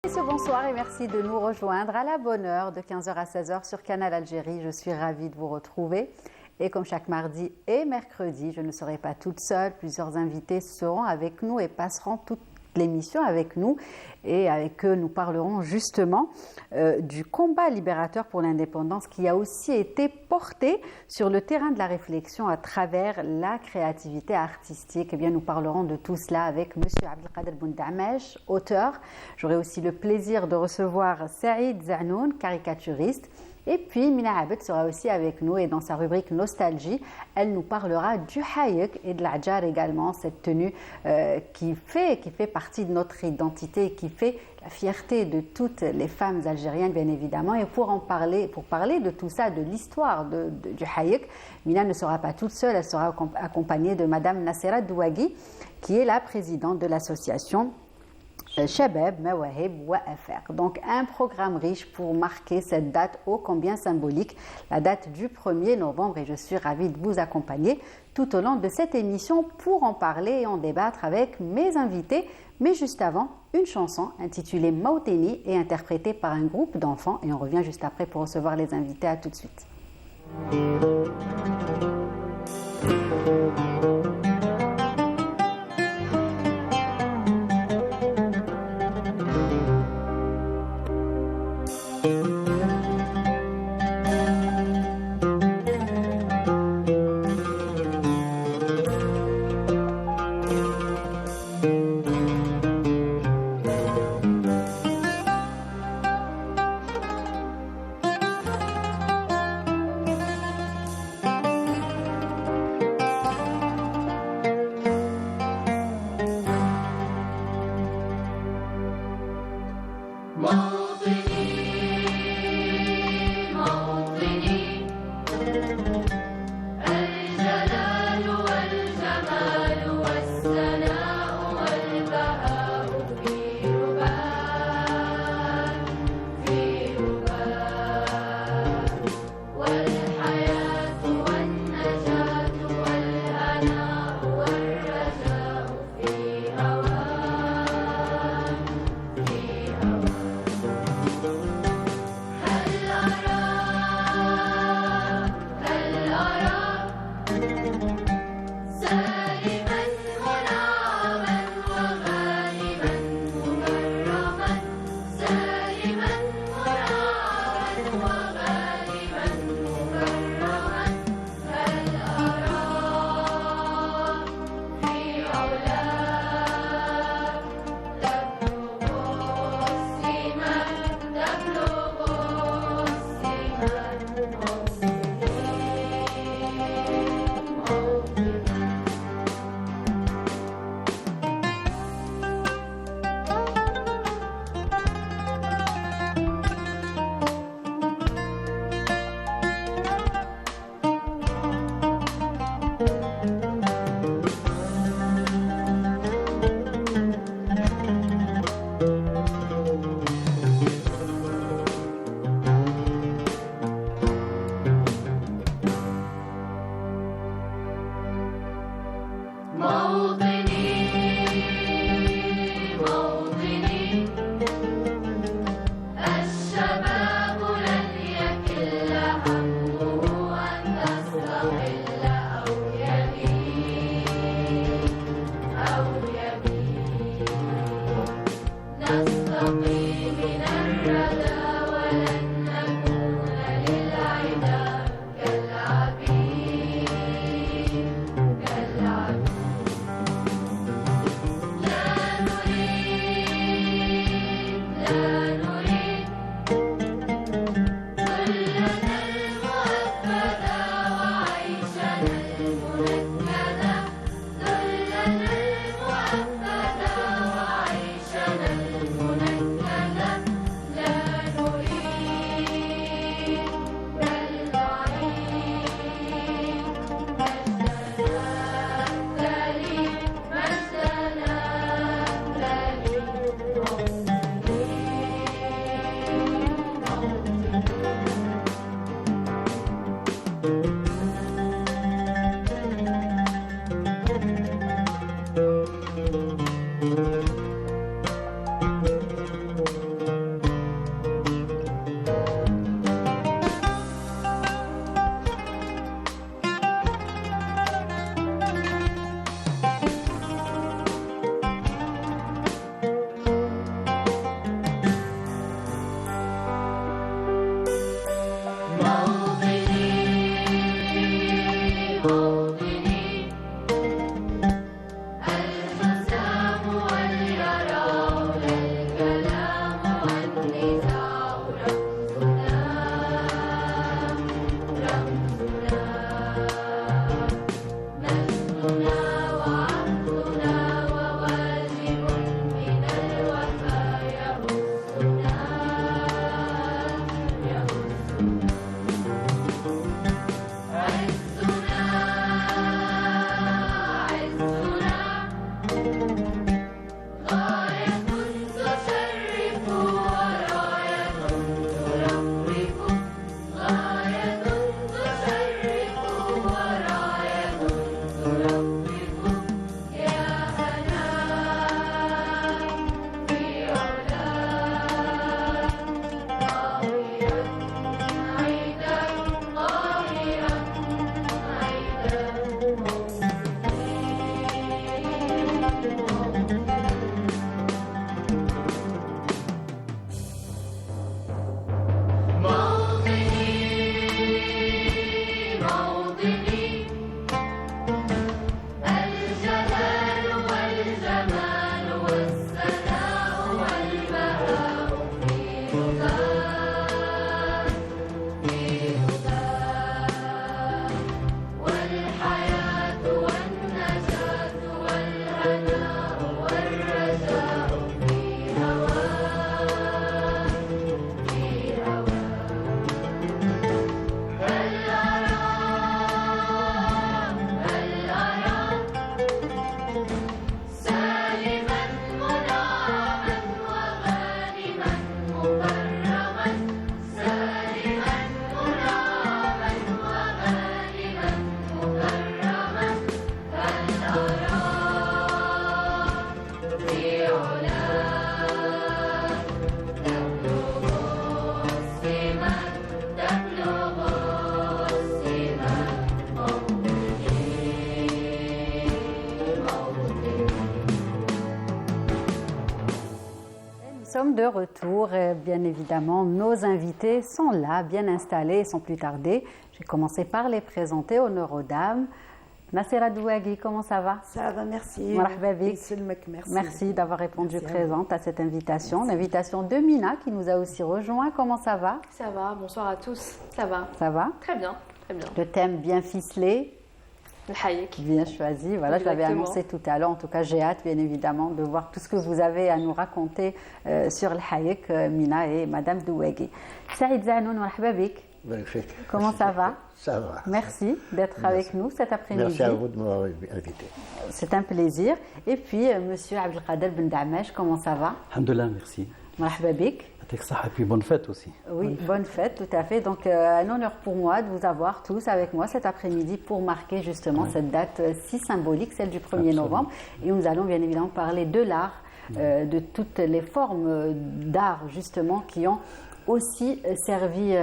Bonsoir et merci de nous rejoindre à la bonne heure de 15h à 16h sur Canal Algérie. Je suis ravie de vous retrouver. Et comme chaque mardi et mercredi, je ne serai pas toute seule. Plusieurs invités seront avec nous et passeront toute l'émission avec nous. Et avec eux, nous parlerons justement du combat libérateur pour l'indépendance qui a aussi été porté sur le terrain de la réflexion à travers la créativité artistique. Eh bien, nous parlerons de tout cela avec M. Abdelkader Boundamech, auteur. J'aurai aussi le plaisir de recevoir Saïd Zanoun, caricaturiste. Et puis, Mina Abed sera aussi avec nous et dans sa rubrique Nostalgie, elle nous parlera du hayek et de l'adjar également, cette tenue qui fait partie de notre identité et qui fait la fierté de toutes les femmes algériennes, bien évidemment. Et pour parler de tout ça, de l'histoire du hayek, Mina ne sera pas toute seule, elle sera accompagnée de Madame Nassera Douagui, qui est la présidente de l'association Shabab, Mawahib wa Afar. Donc un programme riche pour marquer cette date ô combien symbolique, la date du 1er novembre, et je suis ravie de vous accompagner tout au long de cette émission pour en parler et en débattre avec mes invités. Mais juste avant, une chanson intitulée Mauteni et interprétée par un groupe d'enfants, et on revient juste après pour recevoir les invités. À tout de suite. sommes de retour et bien évidemment nos invités sont là, bien installés et sans plus tarder. Je vais commencer par les présenter, honneur aux dames. Nassira Douagui, comment ça va? Ça va, merci. Marhaba bik. Merci d'avoir répondu présente à cette invitation. L'invitation de Mina qui nous a aussi rejoint. Comment ça va? Ça va, bonsoir à tous. Ça va. Ça va? Très bien, très bien. Le thème bien ficelé. Le hayek. Bien choisi, voilà, je l'avais annoncé tout à l'heure. En tout cas, j'ai hâte, bien évidemment, de voir tout ce que vous avez à nous raconter sur le hayek, Mina et Madame Douagui. Saïd Zanoun, marhaba bik. Comment ça va? Ça va. Merci d'être avec nous cet après-midi. Merci à vous de m'avoir invité. C'est un plaisir. Et puis, Monsieur Abdelkader Ben Damesh, comment ça va? Alhamdoulilah, merci. Marhaba bik. Et puis bonne fête aussi. Oui, bonne fête, tout à fait. Donc, un honneur pour moi de vous avoir tous avec moi cet après-midi pour marquer justement cette date si symbolique, celle du 1er novembre. Et nous allons bien évidemment parler de l'art, de toutes les formes d'art justement qui ont aussi servi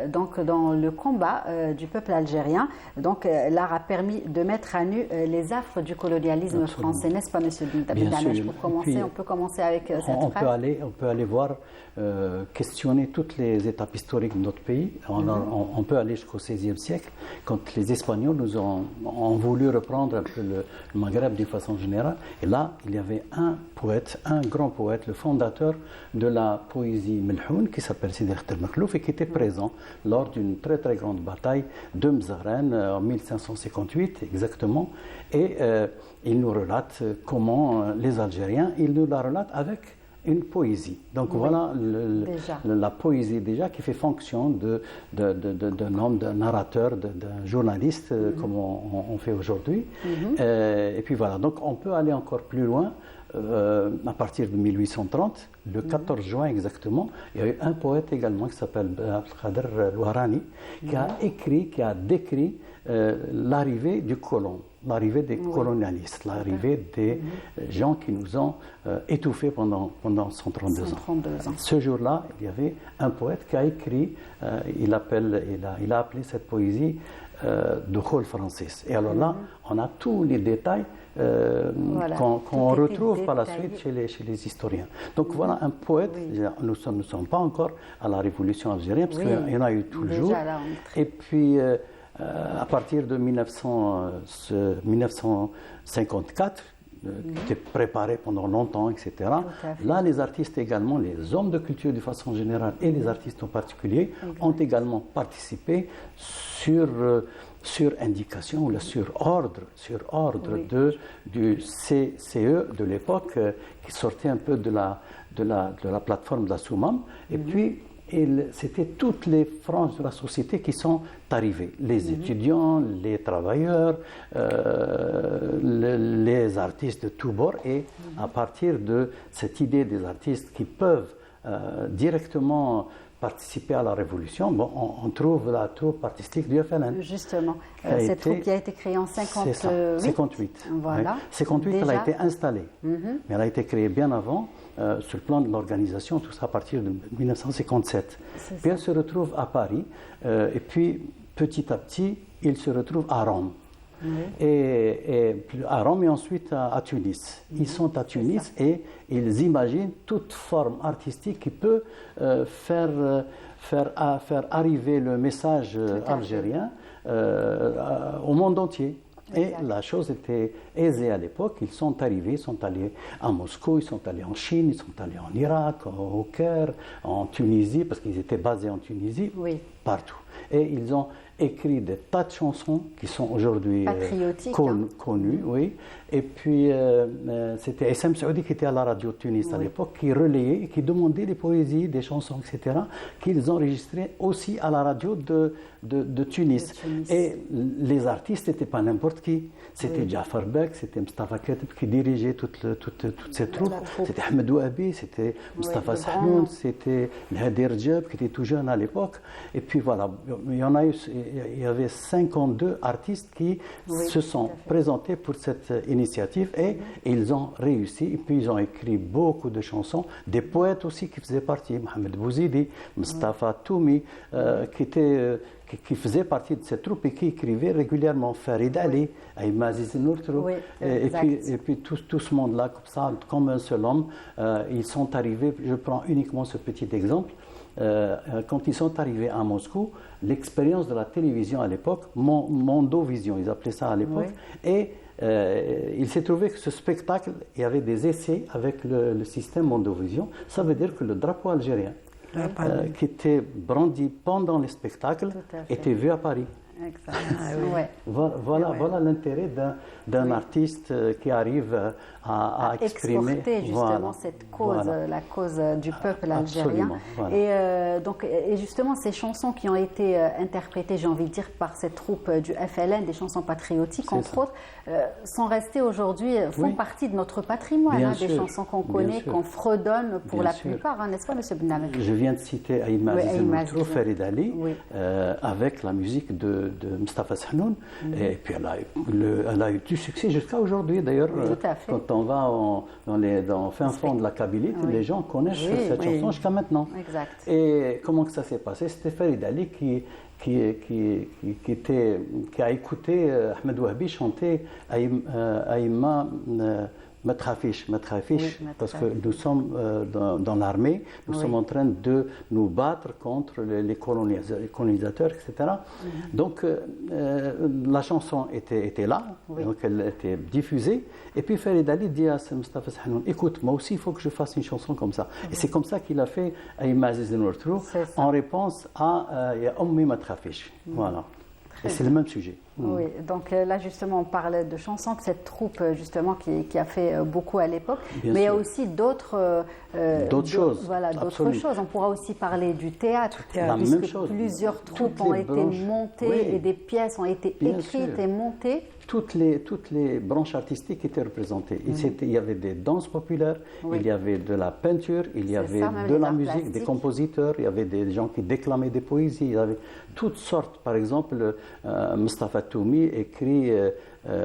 donc dans le combat du peuple algérien. Donc l'art a permis de mettre à nu les affres du colonialisme français, n'est-ce pas, Monsieur Damesh? Pour commencer, puis, on peut commencer avec cette phrase. On peut aller voir, questionner toutes les étapes historiques de notre pays. On peut aller jusqu'au XVIe siècle, quand les Espagnols nous ont voulu reprendre un peu le Maghreb d'une façon générale. Et là, il y avait un poète, un grand poète, le fondateur de la poésie Melhoun, qui s'appelle Sidi Khater Makhlouf et qui était présent lors d'une très très grande bataille de Mzaren en 1558 exactement, et il nous relate comment les Algériens, il nous la relate avec une poésie. Donc voilà la poésie déjà qui fait fonction d'un homme, d'un narrateur, d'un journaliste comme on fait aujourd'hui. Et puis voilà, donc on peut aller encore plus loin. À partir de 1830, le 14 juin exactement, il y a eu un poète également qui s'appelle Abdelkader Louarani qui a écrit, qui a décrit l'arrivée du colon, l'arrivée des colonialistes, l'arrivée des gens qui nous ont étouffés pendant 132 ans. Ce jour-là, il y avait un poète qui a écrit, il a appelé cette poésie de Khol Francis. Et alors là, on a tous les détails qu'on retrouve par la suite chez les historiens. Donc voilà un poète, nous ne sommes pas encore à la révolution algérienne, parce qu'il y en a eu tout le jour. Et puis À partir de 1954, qui était préparé pendant longtemps, etc. Là, les artistes également, les hommes de culture de façon générale et les artistes en particulier, ont également participé sur indication ou sur ordre du CCE de l'époque, qui sortait un peu de la plateforme de la Soumam. Et puis, c'était toutes les franges de la société qui sont arrivées. Les étudiants, les travailleurs, les artistes de tous bords. Et à partir de cette idée des artistes qui peuvent directement participer à la révolution, on trouve la troupe artistique du FLN. Justement, cette troupe qui a été créée en 58. Voilà. 58, elle a été installée, mais elle a été créée bien avant, sur le plan de l'organisation, tout ça à partir de 1957. Puis elle se retrouve à Paris, et puis petit à petit, il se retrouve à Rome. Et à Rome et ensuite à Tunis. Ils sont à Tunis et ils imaginent toute forme artistique qui peut faire arriver le message algérien au monde entier. Et la chose était aisée à l'époque. Ils sont arrivés, ils sont allés à Moscou, ils sont allés en Chine, ils sont allés en Irak, au Caire, en Tunisie, parce qu'ils étaient basés en Tunisie, partout. Et ils ont écrit des tas de chansons qui sont aujourd'hui connues. Oui. Et puis, c'était SM Saoudi qui était à la radio de Tunis à l'époque, qui relayait et qui demandait des poésies, des chansons, etc., qu'ils enregistraient aussi à la radio de Tunis. Et les artistes n'étaient pas n'importe qui. C'était Jafar Bek, c'était Mustafa Ketib qui dirigeait toute cette troupe. C'était Ahmed Ouabi, c'était Mustafa Sahnoun, c'était Hadi Rjab qui était tout jeune à l'époque. Et puis voilà, il y avait 52 artistes qui se sont présentés pour cette initiative et ils ont réussi. Et puis ils ont écrit beaucoup de chansons, des poètes aussi qui faisaient partie, Mohamed Bouzidi, Mustafa Toumi, qui faisait partie de cette troupe et qui écrivait régulièrement. Farid Ali, Aïm Aziz Nourtrou, et puis tout ce monde-là, comme ça, comme un seul homme, ils sont arrivés. Je prends uniquement ce petit exemple. Quand ils sont arrivés à Moscou, l'expérience de la télévision à l'époque, Mondovision, ils appelaient ça à l'époque, et il s'est trouvé que ce spectacle, il y avait des essais avec le système Mondovision. Ça veut dire que le drapeau algérien, qui était brandi pendant les spectacles, était vu à Paris. Voilà l'intérêt d'un artiste qui arrive à exprimer, exporter justement cette cause, la cause du peuple algérien. Et justement, ces chansons qui ont été interprétées, j'ai envie de dire, par cette troupe du FLN, des chansons patriotiques, entre autres, sont restées aujourd'hui, font partie de notre patrimoine, des chansons qu'on connaît, qu'on fredonne pour la plupart, n'est-ce pas, M. Benhamel? Je viens de citer Aïm Aziz Nourtrou, Farid Ali, avec la musique de Mustafa Sahnoun, et puis elle a eu du succès jusqu'à aujourd'hui d'ailleurs. Quand on va dans fin fond de la Kabylie, les gens connaissent cette chanson jusqu'à maintenant. Et comment que ça s'est passé? C'était Farid Ali qui a écouté Ahmed Ouabi chanter Aïma Matrafish, parce que nous sommes dans l'armée, nous sommes en train de nous battre contre les colonisateurs, etc. Donc la chanson était là, donc elle était diffusée, et puis Farid Ali dit à Mustafa Sahnoun, écoute, moi aussi il faut que je fasse une chanson comme ça. Et c'est comme ça qu'il a fait Aïm Aziz Nourtrou en réponse à Ommi Matrafish. Voilà. Et c'est le même sujet. Oui, donc là justement on parle de chansons de cette troupe justement qui a fait beaucoup à l'époque, mais il y a aussi d'autres choses. Voilà, d'autres choses. On pourra aussi parler du théâtre, puisque plusieurs troupes ont été montées et des pièces ont été écrites et montées. Toutes les branches artistiques étaient représentées. Il y avait des danses populaires, il y avait de la peinture, il y avait de la musique, des compositeurs, il y avait des gens qui déclamaient des poésies, il y avait toutes sortes. Par exemple, Mustafa Toumi écrit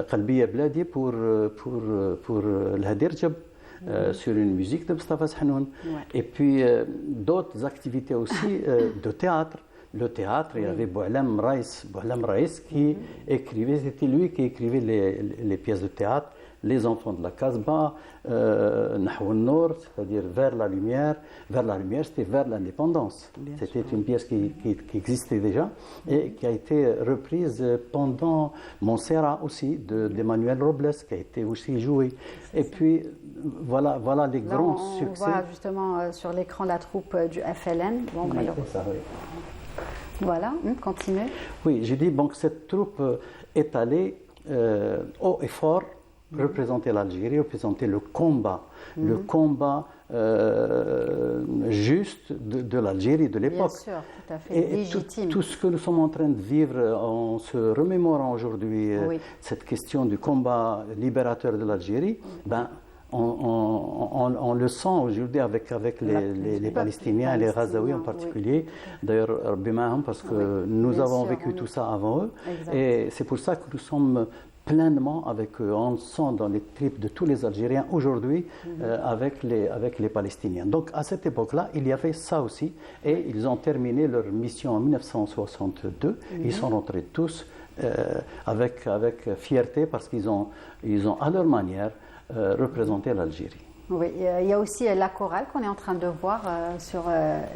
Qalbiya Bladi pour Hadi Rjab, sur une musique de Mustafa Sahnoun. Et puis d'autres activités aussi de théâtre. Le théâtre, il y avait Boualem Raïs qui écrivait, c'était lui qui écrivait les pièces de théâtre, les enfants de la Casbah, Nahou al-Nour, c'est-à-dire vers la lumière, c'était vers l'indépendance. C'était une pièce qui existait déjà et qui a été reprise pendant Montserrat aussi, d'Emmanuel Robles, qui a été aussi jouée. Et puis, voilà les Là, grands on succès. voit justement sur l'écran la troupe du FLN. Bon, Oui, alors, c'est ça, oui. voilà, continuez. Oui, j'ai dit donc cette troupe est allée haut et fort représenter l'Algérie, représenter le combat juste de l'Algérie de Bien l'époque. sûr, tout à fait, Et légitime. tout ce que nous sommes en train de vivre en se remémorant aujourd'hui, Oui. cette question du combat libérateur de l'Algérie, ben, on le sent aujourd'hui avec les Palestiniens, les Ghazaouis en particulier. D'ailleurs, Rabbi Ma'ahum, parce que nous bien avons sûr, vécu on tout est- ça avant eux. Exact. Et c'est pour ça que nous sommes pleinement avec eux. On le sent dans les tripes de tous les Algériens aujourd'hui avec les Palestiniens. Donc à cette époque-là, il y avait ça aussi. Et ils ont terminé leur mission en 1962. Ils sont rentrés tous avec fierté parce qu'ils ont à leur manière représenté l'Algérie. Oui, il y a aussi la chorale qu'on est en train de voir sur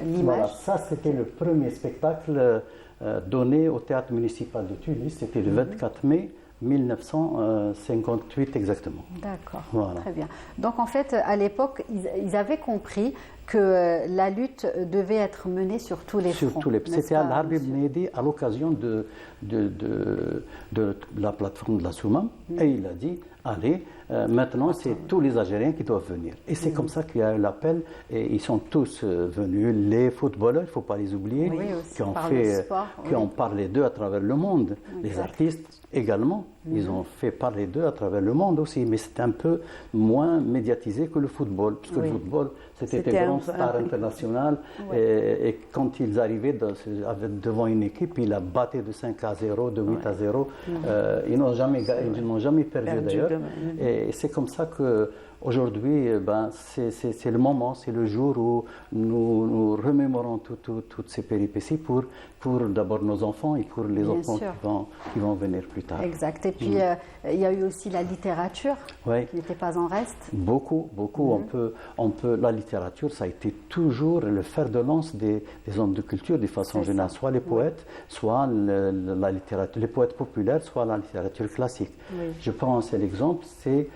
l'image. Voilà, ça c'était le premier spectacle donné au théâtre municipal de Tunis. C'était le 24 mai 1958 exactement. D'accord, Voilà. très bien. Donc en fait, à l'époque, ils avaient compris que la lutte devait être menée sur tous les Sur fronts. tous les... n'est-ce C'était pas, Al-Harbi monsieur Ben Mehdi à l'occasion de la plateforme de la Soumam et il a dit allez, maintenant c'est tous les Algériens qui doivent venir. Et c'est comme ça qu'il y a eu l'appel et ils sont tous venus. Les footballeurs, il ne faut pas les oublier, Oui, aussi, qui ont par le sport, qui ont parlé d'eux à travers le monde. Les Exact. artistes également, ils ont fait parler d'eux à travers le monde aussi, mais c'est un peu moins médiatisé que le football, puisque Oui. le football, c'était C'était des un grands peu- stars internationales et quand ils arrivaient devant une équipe, ils la battaient de 5-0, de 8-0. Ils n'ont jamais perdu d'ailleurs. Et c'est comme ça que aujourd'hui, c'est le moment, c'est le jour où nous remémorons toutes ces péripéties pour d'abord nos enfants et pour les Bien enfants sûr. qui vont venir plus tard. Exact. Et puis, il y a eu aussi la littérature Oui. qui n'était pas en reste. Beaucoup. La littérature, ça a été toujours le fer de lance des hommes de culture, de façon C'est générale, ça. soit les poètes, soit la littérature, les poètes populaires, soit la littérature classique. Oui. Je prends un seul exemple, c'est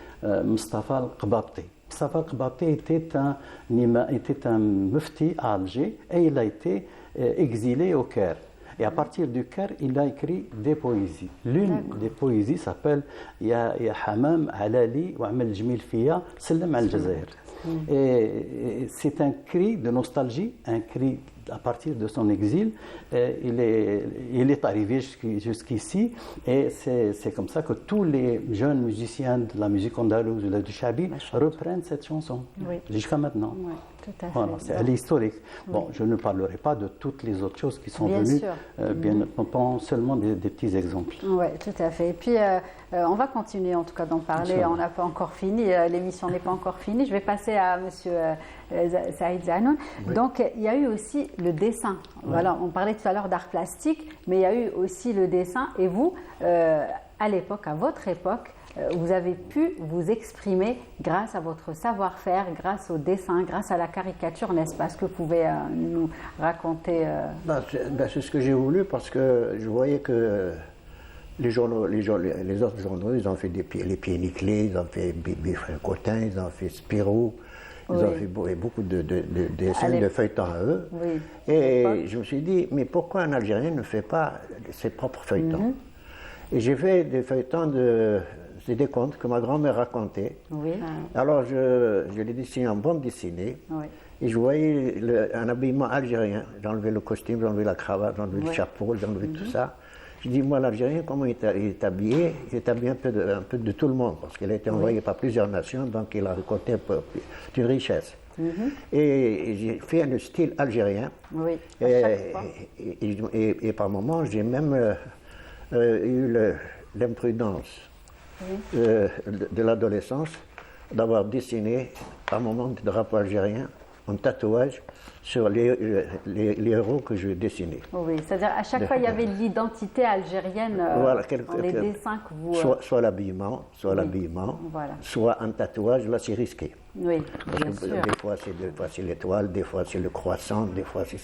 Mustafa Al-Qbabti. Mustafa Al-Qbabti était un mufti à Alger et il a été exilé au Caire. Et à partir du Caire, il a écrit des poésies. L'une des poésies s'appelle Ya Hamam Alali wa Amal Jmil Fiya Sallam al Jazair. Et c'est un cri de nostalgie, un cri à partir de son exil. Il est arrivé jusqu'ici et c'est comme ça que tous les jeunes musiciens de la musique andalouse ou du Chabi reprennent cette chanson Oui. jusqu'à maintenant. Oui, tout à fait. Voilà, elle est historique. Bon, je ne parlerai pas de toutes les autres choses qui sont Bien venues, sûr. bien prends seulement des petits exemples. Oui, tout à fait. Et puis, on va continuer en tout cas d'en parler. Inch'Allah. On n'a pas encore fini. L'émission n'est pas encore finie. Je vais passer à Monsieur Saïd Zanoun. Donc, il y a eu aussi le dessin. Voilà, on parlait tout à l'heure d'art plastique, mais il y a eu aussi le dessin. Et vous, à l'époque, à votre époque, vous avez pu vous exprimer grâce à votre savoir-faire, grâce au dessin, grâce à la caricature, n'est-ce pas? Est-ce que vous pouvez nous raconter C'est ce que j'ai voulu parce que je voyais que les autres journaux, ils ont fait les pieds nickelés, ils ont fait Frère Cotin, ils ont fait Spirou, ils Oui. ont fait beaucoup de dessins, de feuilletons à eux. Oui. Et je me suis dit, mais pourquoi un Algérien ne fait pas ses propres feuilletons? Et j'ai fait des feuilletons c'est des contes que ma grand-mère racontait. Oui. Alors je les dessinais en bande dessinée. Oui. Et je voyais un habillement algérien. J'ai enlevé le costume, j'ai enlevé la cravate, j'ai enlevé le chapeau, j'ai enlevé tout ça. Je dis, moi, l'Algérien, comment il est habillé? Il est habillé un peu de tout le monde, parce qu'il a été envoyé par plusieurs nations, donc il a récolté une richesse. Et j'ai fait un style algérien. Oui. À chaque fois. Et par moments, j'ai même eu l'imprudence de l'adolescence d'avoir dessiné par moments des drapeaux algériens en tatouage sur les héros que je dessinais. Oui, c'est-à-dire à chaque fois il y avait l'identité algérienne Voilà, dans les dessins que vous... soit l'habillement, voilà. soit un tatouage, là c'est risqué. Oui, Parce bien que sûr. des fois c'est l'étoile, des fois c'est le croissant, des fois c'est...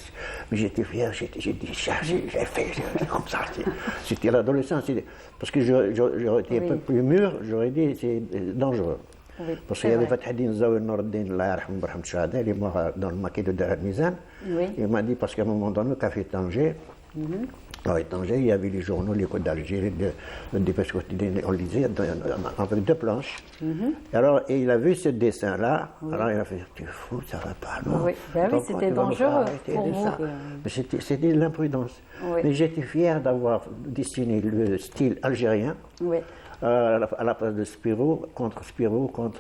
Mais j'étais fier, j'ai dit, j'ai fait comme ça. C'était l'adolescence. Parce que j'aurais été un peu plus mûr, j'aurais dit c'est dangereux. Oui, Parce qu'il y avait Fathaddin Zawi Nourdin, il est mort dans le maquis de Dar al-Mizan. Oui. Il m'a dit, parce qu'à un moment donné, au café Tanger, à Tanger, il y avait les journaux, les codes d'Algérie, le dépêche quotidien, on lisait avec 2 planches. Alors, et il a vu ce dessin-là, alors il a fait, tu es fou, ça va pas. Non. Oui, ben oui, c'était dangereux pour vous. Mais c'était de l'imprudence. Oui. Mais j'étais fier d'avoir dessiné le style algérien. Oui. À la place de Spirou, contre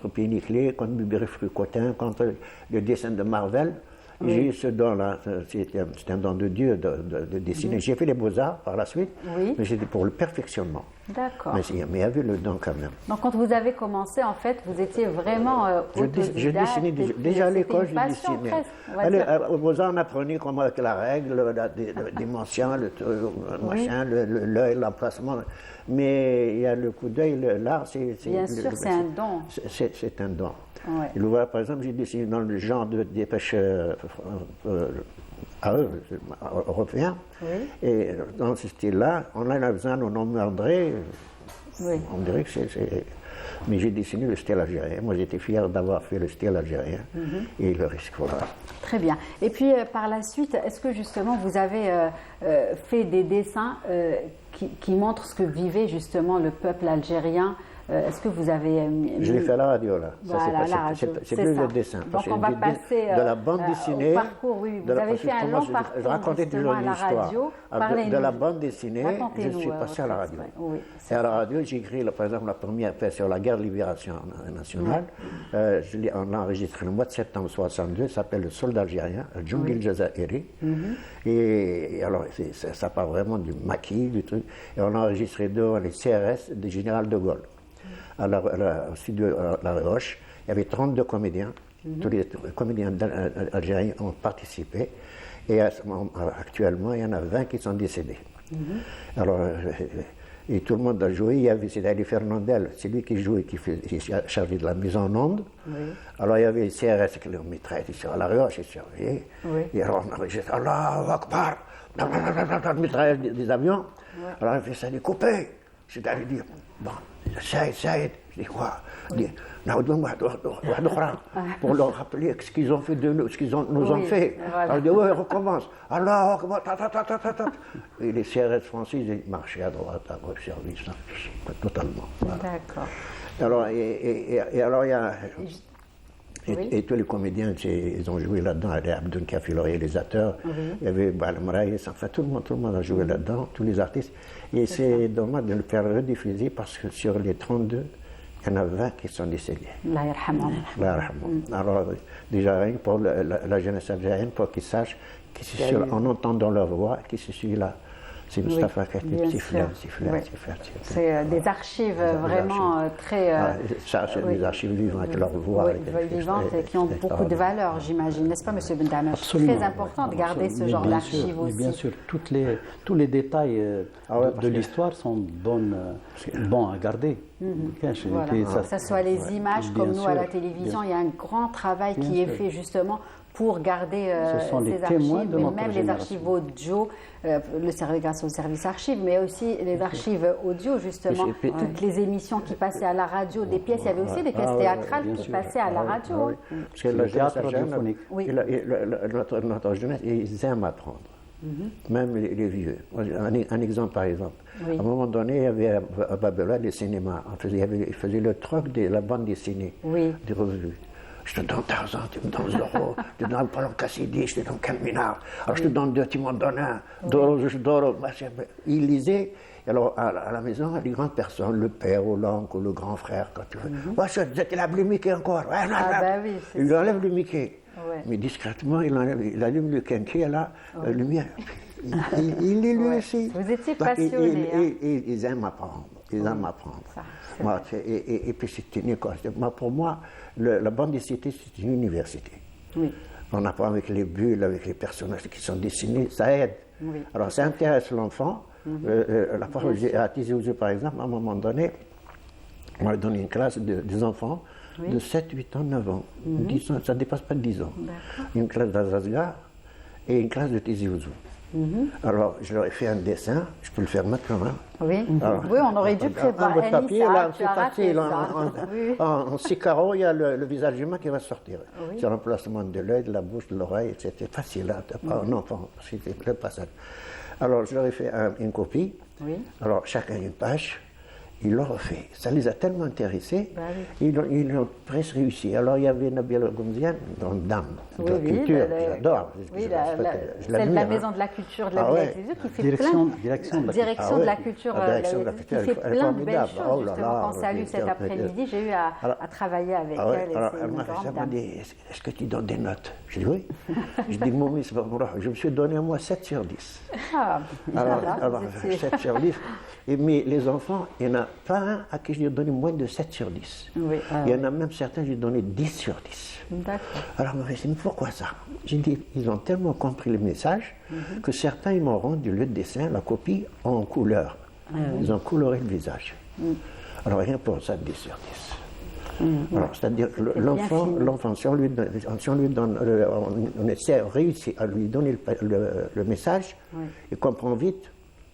Piniclé, contre Bibéré-Frucotin, contre le dessin de Marvel. Oui. J'ai eu ce don-là, c'était un don de Dieu de dessiner. J'ai fait les beaux-arts par la suite, Oui. mais c'était pour le perfectionnement. D'accord. Mais il y avait le don quand même. Donc quand vous avez commencé, en fait, vous étiez vraiment autodidacte. Je dessinais déjà à l'école, je c'était une passion dessinais. presque, on va Allez, dire. aux beaux-arts, on apprenait comment avec la règle, la dimension, le machin, l'œil, l'emplacement. Mais il y a le coup d'œil, l'art, c'est... Bien sûr, c'est un don. C'est un don. Ouais. Et voilà, par exemple, j'ai dessiné dans le genre de dépêche européen. Oui. Et dans ce style-là, on a besoin de nom André. Oui. On dirait que c'est... Mais j'ai dessiné le style algérien. Moi, j'étais fier d'avoir fait le style algérien. Et le risque, voilà. Très bien. Et puis par la suite, est-ce que justement vous avez fait des dessins qui montrent ce que vivait justement le peuple algérien? Est-ce que vous avez... Je l'ai fait à la radio, là. Voilà, la radio, c'est plus ça. le dessin. Donc parce on va que passer de la bande dessinée. au parcours, oui. Vous avez fait un long parcours Je racontais justement toujours à une la histoire. radio. De la bande dessinée, je Racontez-nous, suis passé à la radio. Oui, Et à la radio, j'ai écrit, par exemple, la première pièce sur la guerre de libération nationale. On l'a enregistré le mois de septembre 62, ça s'appelle Le soldat algérien, Djungil Jazairi. Et alors, ça part vraiment du maquis, du truc. Et on a enregistré devant les CRS du général de Gaulle. Au studio La Roche, il y avait 32 comédiens. Tous les comédiens algériens ont participé. Et actuellement, il y en a 20 qui sont décédés. Alors, et tout le monde a joué. Il y avait Ali Fernandel, c'est lui qui jouait, qui est chargé de la mise en onde. Alors, il y avait les CRS qui les mitraillent sur La Roche, et alors on enregistrait Allahu Akbar, mitraillage des avions. Alors, il fait ça, il est coupé. C'est-à-dire, dire, bon, Saïd, je dis quoi? Je dis, pour leur rappeler ce qu'ils ont fait de nous, ce qu'ils nous ont fait. Voilà. Alors, je dis, ouais, recommence. Allah, et les CRS français, ils marchaient à droite, à gauche, service, totalement. Voilà. D'accord. Alors, et alors, il y a. Oui. Et tous les comédiens, ils ont joué là-dedans. Il y a Abdel Kafi, le réalisateur. Il y avait Balmraïs, enfin tout le monde a joué là-dedans, tous les artistes. Et c'est dommage de le faire rediffuser parce que sur les 32, il y en a 20 qui sont décédés. Allah yarhamhum. Allah yarhamhum. Alors, déjà, rien que pour la jeunesse algérienne, pour qu'ils sachent, en entendant leur voix, qui se suit là. C'est Mustapha qui a été sifflé. C'est des archives vraiment très... ça, c'est des archives vivantes avec leur voix. Vivantes et qui ont beaucoup de valeur, j'imagine. N'est-ce pas, M. Bendamach? Absolument. Très important de garder ce genre d'archives aussi. Bien sûr, tous les détails de l'histoire sont bons à garder. Voilà. Que ce soit les images comme nous à la télévision, il y a un grand travail qui est fait justement pour garder ces archives, mais même les archives audio, grâce au service archives, mais aussi les archives audio, justement, toutes les émissions qui passaient à la radio, des pièces, il y avait aussi des pièces théâtrales qui passaient à la radio. Parce que la jeunesse radiophonique. Notre jeunesse, ils aiment apprendre. Même les vieux. Un exemple, par exemple. À un moment donné, il y avait à Babylone des cinémas. Ils faisaient le troc de la bande dessinée, des revues. Je te donne Tarzan, tu me donnes Zorro, je te donne Palan Cassidy, je te donne Calminard. Alors je te donne deux, tu m'en donnes un. Doro, je Doro. Il lisait. Alors à la maison, les grandes personnes, le père ou l'oncle ou le grand frère, quand tu veux. Vous êtes là, le Mickey encore. Il enlève le Mickey. Mais discrètement, il allume le Kenki, là, lumière. Il lit lui aussi. Vous étiez passionné. Ils aiment apprendre. Ils aiment apprendre. Et puis c'est une école. Pour moi, la bande dessinée, c'est une université. On apprend avec les bulles, avec les personnages qui sont dessinés, ça aide. Oui. Alors ça intéresse l'enfant. La parole à Tizi Ouzou, par exemple, à un moment donné, on m'a donné une classe des enfants de 7, 8 ans, 9 ans. 10 ans, ça ne dépasse pas 10 ans. Une classe d'Azazga et une classe de Tizi Ouzou. Alors, je leur ai fait un dessin, je peux le faire maintenant. Hein. Oui. Alors, Oui, on aurait dû préparer votre papier, ça, là, tu c'est as raté facile. ça. Oui. En 6 carreaux, il y a le visage humain qui va sortir. C'est l'emplacement de l'œil, de la bouche, de l'oreille, c'était facile. Hein, pas un enfant, c'était le passage. Alors, je leur ai fait une copie. Oui. Alors, chacun une page. Ils l'ont refait. Ça les a tellement intéressés, Bah oui. ils ont presque réussi. Alors il y a Nabila Goumziane, dans Dame, de la Oui, culture, le- j'adore. Oui, Je la- respecte, je celle de la l'admire, Maison hein. de la Culture de la Ah ouais. Villette qui fait Direction- plein, direction de la direction culture. de Ah la ouais. culture, La direction de la qui culture, fait elle est plein de belles formidable. choses. Oh là Justement, là, qu'on salue cet tiens, après-midi, j'ai eu à travailler avec Ah ouais, elle. Et alors c'est elle une m'a fait ça, grande elle m'a dame. dit, est-ce que tu donnes des notes? Je dis oui. Je dis, Moumi, c'est pas mon rôle. Je me suis donné moi 7 sur 10. Ah, Alors, voilà, vous étiez- 7 sur 10. Mais les enfants, il n'y en a pas un à qui j'ai donné moins de 7 sur 10. Oui, Il y en a même certains, j'ai donné 10 sur 10. D'accord. Alors, on m'a dit, mais pourquoi ça? J'ai dit, ils ont tellement compris le message que certains, ils m'ont rendu le dessin, la copie, en couleur. Ils ont coloré le visage. Alors, rien pour ça, 10 sur 10. Alors, c'est-à-dire que l'enfant, si on lui donne, on essaie, on réussit à lui donner le message, il comprend vite,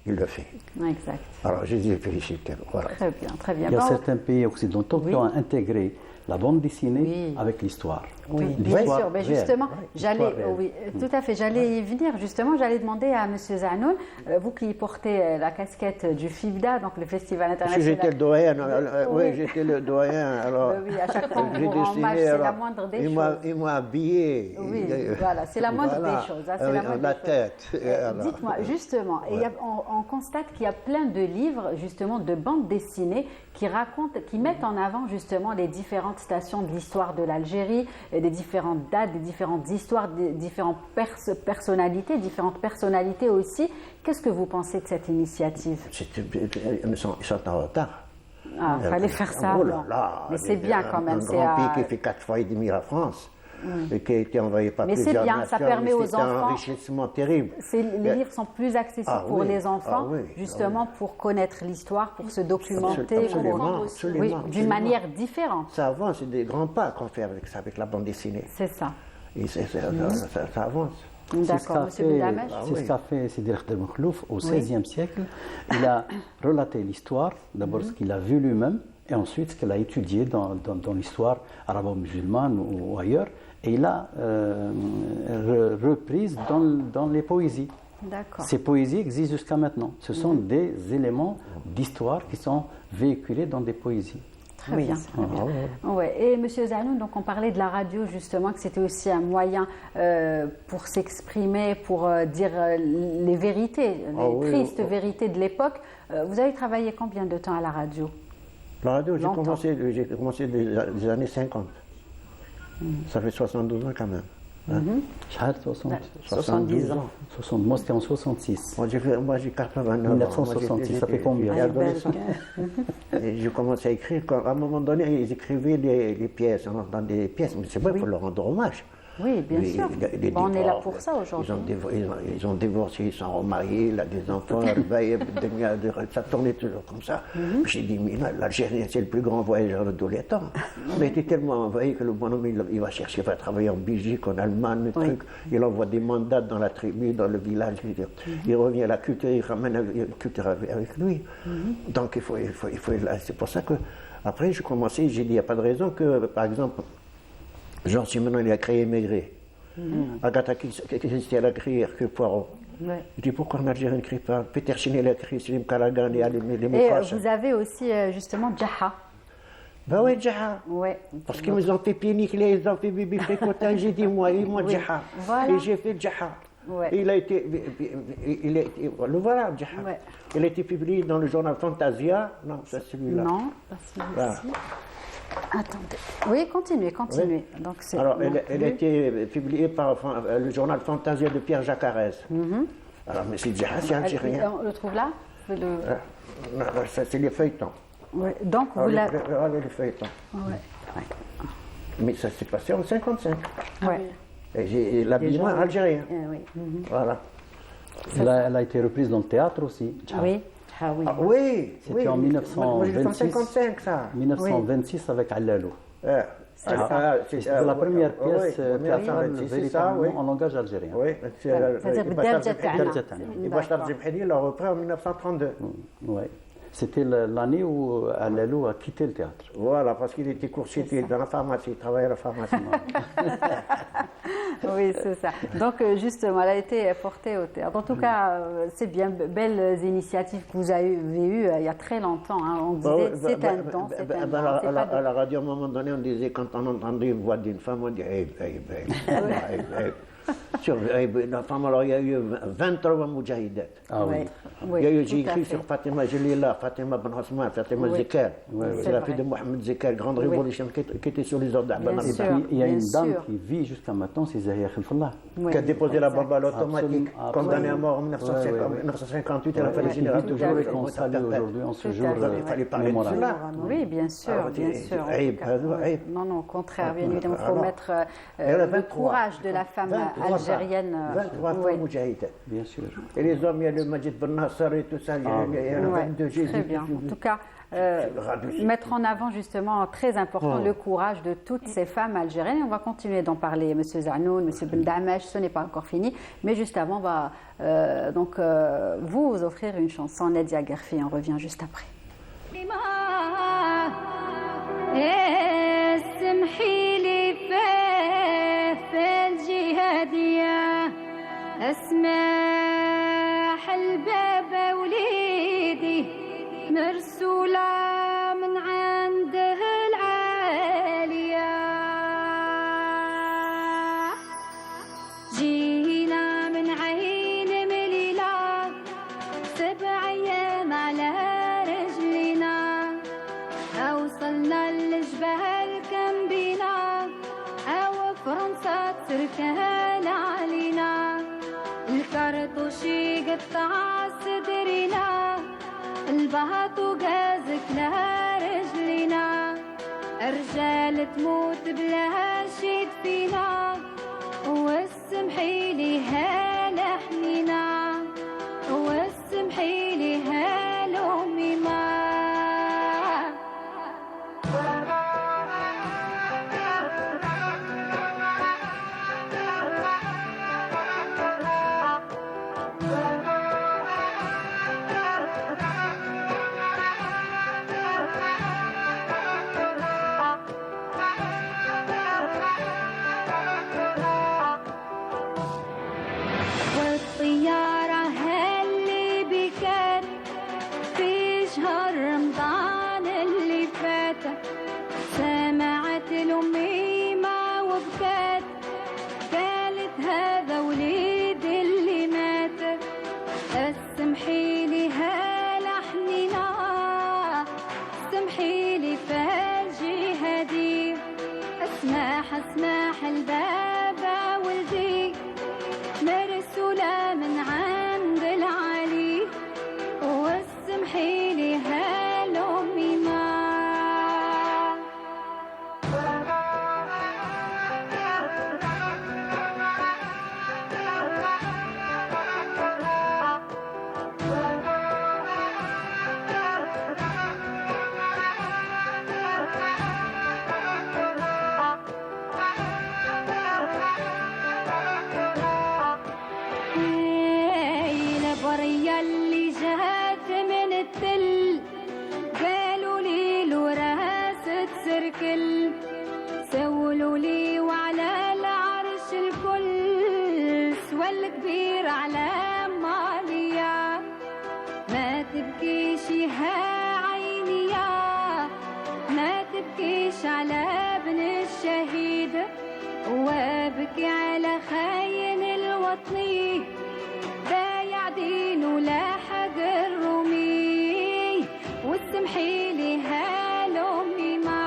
il le fait. Exact. Alors, je les ai félicités. Voilà. Très bien, très bien. Il y a Bon, certains pays occidentaux qui ont intégré la bande dessinée Oui. avec l'histoire. Oui, L'histoire bien sûr. Mais réelle. justement, L'histoire réelle. oui, tout à fait, j'allais y venir. Justement, j'allais demander à M. Zanoun, vous qui portez la casquette du FIBDA, donc le Festival Parce international. que j'étais le doyen, Oui. oui, j'étais le doyen. Alors, Oui, à chaque fois, on j'ai vous rend dessiné, hommage, c'est la alors, moindre des il choses. m'a habillé. Oui, voilà, c'est la moindre des choses, hein, c'est la moindre la des choses. tête. Alors, Dites-moi, justement, et on constate qu'il y a plein de livres, justement, de bandes dessinées qui racontent, qui mettent en avant, justement, les différentes stations de l'histoire de l'Algérie, et des différentes dates, des différentes histoires, des différentes personnalités, différentes personnalités aussi. Qu'est-ce que vous pensez de cette initiative? ils sont en retard. Ah, il fallait faire ça Oh là avant. là, Mais c'est bien quand même. Un c'est grand à- pays qui fait 4 fois et demi la France, et qui a été envoyé par Mais c'est plusieurs bien, ça nations, permet aux c'est un enfants- enrichissement terrible. Les livres sont plus accessibles Ah pour oui, les enfants, ah oui, justement pour connaître l'histoire, pour se documenter, Absolument, pour- absolument, oui, d'une absolument. manière différente. Ça avance, c'est des grands pas qu'on fait avec ça, avec la bande dessinée. C'est ça. Et ça avance. C'est ce D'accord, qu'a Monsieur fait- Boudamech. c'est ce qu'a fait Sidi Khader Mkhlouf au XVIe siècle. Il a relaté l'histoire, d'abord ce qu'il a vu lui-même, et ensuite ce qu'il a étudié dans l'histoire arabo-musulmane ou ailleurs, et il a reprise dans les poésies. D'accord. Ces poésies existent jusqu'à maintenant. Ce sont des éléments d'histoire qui sont véhiculés dans des poésies. Très bien. Très bien. Ouais. Et Monsieur Zanoun, donc on parlait de la radio justement, que c'était aussi un moyen pour s'exprimer, pour dire les vérités, les tristes vérités de l'époque. Vous avez travaillé combien de temps à la radio? La radio, j'ai Longtemps. commencé des années 50. Ça fait 72 ans quand même. Shahad, 60. 70 ans. 60. Moi, c'était en 66. Moi, j'ai 89 ans. 1966, ça fait combien? J'étais adolescent. Et j'ai commencé à écrire. À un moment donné, ils écrivaient les pièces. On entend des pièces, mais c'est vrai, il faut leur rendre hommage. Oui, bien sûr. Bon, on est là pour ça aujourd'hui. Ils ont divorcé, ils sont remariés, il a des enfants, ça tournait toujours comme ça. J'ai dit, mais l'Algérien, c'est le plus grand voyageur de tous les temps. On a été tellement envahi que le bonhomme, il va chercher, il va travailler en Belgique, en Allemagne, il envoie des mandats dans la tribu, dans le village. Il revient à la culture, il ramène la culture avec lui. Donc, c'est pour ça que, après, j'ai commencé, j'ai dit, il n'y a pas de raison que, par exemple, Jean Simenon, il a créé Maigret. Agatha Christie, elle a créé Hercule Poirot. Ouais. Je dis pourquoi en Algérie ne crée pas Peter Chenel a créé Slim Karagan et les Et Moukacha. vous avez aussi justement Jaha. Ben oui, Jaha. Ouais. Parce qu'ils nous ont fait pieds nickelés, ils ont fait bibi fricotin. J'ai dit moi Jaha. Voilà. Et j'ai fait Jaha. Ouais. Et il a été, le voilà, Jaha. Ouais. Il a été publié dans le journal Fantasia. Non, c'est celui-là. Non, pas celui-ci. Voilà. Attendez. Oui, continuez. Donc, c'est Alors, non elle a plus. été publiée par le journal Fantasia de Pierre Jacarès. Alors, mais c'est Jaha, c'est algérien. On le trouve là? Vous le- Non, ça, c'est les feuilletons. Ouais. Donc, vous Regardez l'avez. les feuilletons. Ouais. Mais ça s'est passé en 55. Ouais. J'ai l'habillement Déjà, oui. algérien. Oui. Voilà. Elle a été reprise dans le théâtre aussi. Oui. Ah oui. Ah, oui, C'était oui. en Moi, j'ai 1926. 1955, ça. 1926 avec Allalo. C'est ça. C'était la première pièce théâtrale c'est ça, véritablement oui. en langage algérien. Oui, C'est-à-dire بالدارجة تاعنا. Et Bachar Zemheni l'a repris en 1932. Ouais. C'était l'année où Allalo a quitté le théâtre. Voilà, parce qu'il était coursier dans la pharmacie, il travaillait à la pharmacie. Oui, c'est ça. Donc, justement, elle a été portée au théâtre. En tout cas, c'est bien, belles initiatives que vous avez eues il y a très longtemps. Hein. On disait, c'est un don, c'est un don. C'est pas À la radio, à un moment donné, on disait, quand on entendait une voix d'une femme, on dit, Sur la femme, alors il y a eu 23 moudjahidat. Ah oui. Oui, Il y a eu, tout j'ai à écrit fait. sur Fatima Jalila, Fatima Ben Osman, Fatima Oui. Zeker. C'est C'est la vrai. fille de Mohamed Zeker, grande révolution qui était sur les ordres d'Abban Bien Et sûr. puis, il y a bien une dame sûr. qui vit jusqu'à maintenant, c'est Zahia Khalfallah. Oui, qui a déposé la bombe à l'automatique, Absolument, condamnée à mort en absolument. 1958, elle a fallu Qui général vit de toujours et fait. qu'on salue aujourd'hui en ce Tout à jour fait, Il fallait parler de mémorable. cela. Oui, bien sûr, Alors, bien c'est- sûr. en Aïe, tout cas. aïe. Non, non, au contraire, bien évidemment, il faut Alors, mettre elle a le 23. courage de la femme 23 algérienne. 23 oui. moudjahidat. Bien sûr. Et les hommes, il y a le Majid Ben Nasser et tout ça, il y en a Ouais, 22 Jésus. très bien. En tout cas, radouci. mettre en avant justement, très important, le courage de toutes ces femmes algériennes. On va continuer d'en parler, M. Zanoun, M. Ben Damesh, ce n'est pas encore fini. Mais juste avant, on va vous offrir une chanson, Nadia Gerfi. On revient juste après. اسمحي لي في الجهادية اسمح الباب وليدي مرسولة من عنده العالية جينا من عين مليلة 7 أيام على رجلنا وصلنا للجبال كم بينا أو فرنسا تركان علينا الكرطوشي قطع صدرنا البهط وقازكنا رجلنا الرجال تموت بلا شي فينا والسمحي لي هالحنينا والسمحي لي هالأمي ما والطيارة اللي بكت في شهر رمضان اللي فات سمعت الأميمة وبكت قالت هذا وليد اللي مات اسمحي لي هالحنينة اسمحي لي فالجهادي اسمح البابا ولدي مرسولة من عند العلي واسمحي لي هالأمي ما البرية اللي جات من التل قالوا لي له راس تسركل سولوا لي وعلى العرش الكل سوى الكبير على ماليا ما تبكيش يا عيني يا ما تبكيش على ابن الشهيد وابكي على خاين الوطني بايع دينه لاحق الرومي واسمحي لي هالأمي ما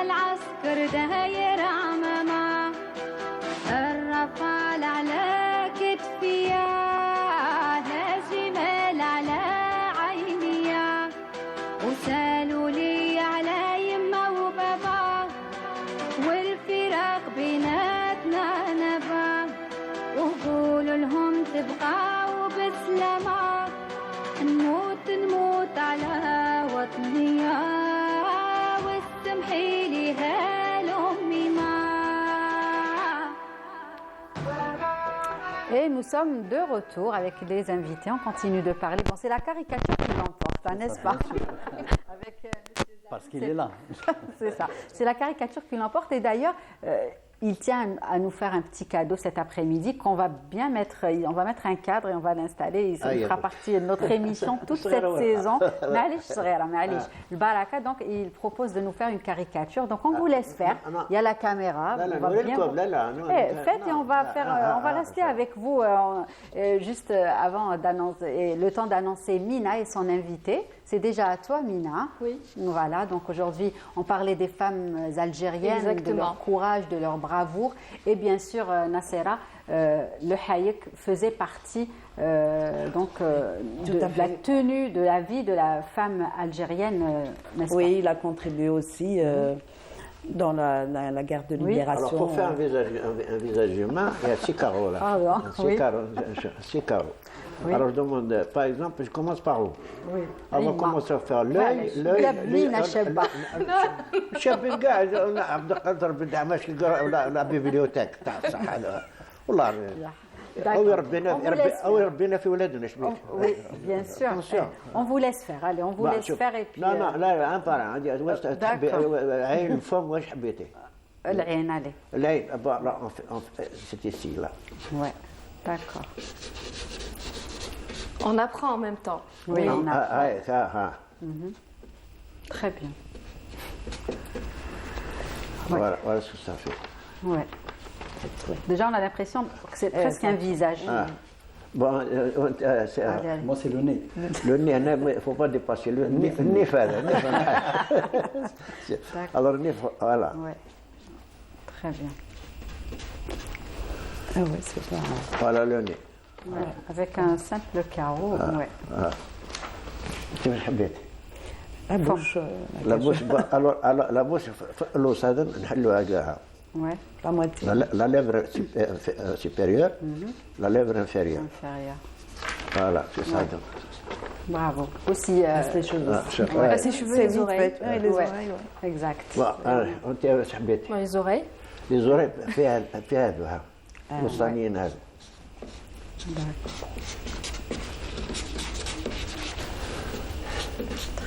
العسكر داير عمامة الرفال على كتفيا لازمال على عينيا وسالوا لي على يما وبابا والفراق بيناتنا نبا وقولوا لهم تبقى وبسلامة نموت على وطنيا والسمحي لي هالأمي ما. Et nous sommes de retour avec les invités. On continue de parler. Bon, c'est la caricature qui l'emporte, hein, n'est-ce pas? Avec, monsieur Parce qu'il est là. C'est ça. C'est la caricature qui l'emporte. Et d'ailleurs, il tient à nous faire un petit cadeau cet après-midi qu'on va bien mettre. On va mettre un cadre et on va l'installer. Il fera partie de notre émission toute cette saison. Le Baraka, donc, il propose de nous faire une caricature. Donc, on vous laisse faire. Il y a la caméra. Faites et on va faire. On va rester avec vous juste avant d'annoncer, le temps d'annoncer Mina et son invité. C'est déjà à toi, Mina. Oui. Voilà, donc aujourd'hui, on parlait des femmes algériennes, Exactement. de leur courage, de leur bravoure. Et bien sûr, Nassera, le hayek faisait partie de la tenue, de la vie de la femme algérienne, n'est-ce pas? Oui, il a contribué aussi dans la guerre de libération. Alors, pour faire un visage humain, il y a 6 carreaux là. Ah, bon, oui. 6 carreaux. Oui. Alors, je demande, par exemple, je commence par où? Oui. On va commencer à faire l'œil. Mina Chebba. شاب قاعد عبد القادر بن دعماش ولا ببليوتيك تاع الصحة والله او يربينا في ولادنا ايش بيك. Oui, bien sûr. On vous laisse faire. Allez, on vous laisse faire et puis. لا ان بار عندي واش تحبي عين الفم واش حبيتي؟ العين, allez. العين c'était ici là. Ouais, d'accord. On apprend en même temps. Oui, on a. Très bien. Ouais. Voilà ce que ça fait. Ouais. Déjà, on a l'impression que c'est presque un visage. Bon, Moi, c'est le nez. le nez, il ne faut pas dépasser le nez. Alors, le nez, voilà. Ouais. Très bien. Ah oui, c'est ça. Voilà le nez. Ouais. Avec un simple carreau. Ouais. كيف حبيتي؟ La bouche. La bouche, alors la bouche, l'os هذا نحلوها كاعها. Ouais. La moitié. La lèvre supérieure, la lèvre inférieure. Inférieur. Voilà, c'est ça. Ouais. Bravo. Aussi. Les cheveux. Ah, ses cheveux, les oreilles. Ouais, les oreilles, ouais. Exact. Bon, allez, انت واش حبيتي؟ Les oreilles. Les oreilles فيها هذا الوسطانيين هذا.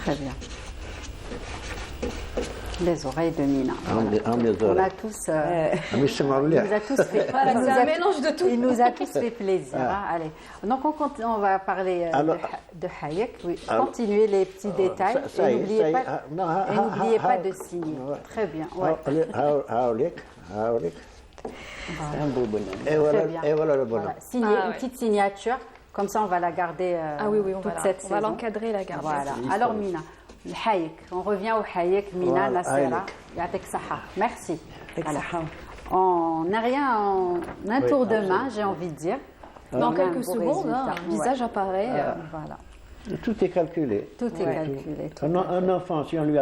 Très bien. Les oreilles de Mina. Les On a oreilles. tous. مش سمعوا Il nous مليح. a tous fait. Voilà, il nous c'est a un mélange de tout. Il nous a tous fait plaisir. Hein. Allez. Donc on va parler Alors, de Hayek. Oui. alors, Continuez les petits détails. ça Et y est, n'oubliez ça y pas, est. Non, et n'oubliez pas de ouais. signer. Ouais. Très bien. Ouais. هاوليك. C'est un beau bonhomme. Et Très bien. voilà le bonhomme. Voilà. Signer Ah, une ouais. petite signature. Comme ça, on va la garder Ah oui, oui, toute cette on va saison. l'encadrer, la garder. Voilà. C'est Alors, historique. Mina, le Hayek. On revient au Hayek. Mina, Voilà, Nassera. Hayek. Yatek Saha. Merci. Avec Voilà. ça. On n'a rien en un tour de main, j'ai envie de dire. Dans On a un quelques beau secondes, résultat. un visage apparaît. Voilà. Tout est calculé. Tout est calculé. tout Un enfant, si on lui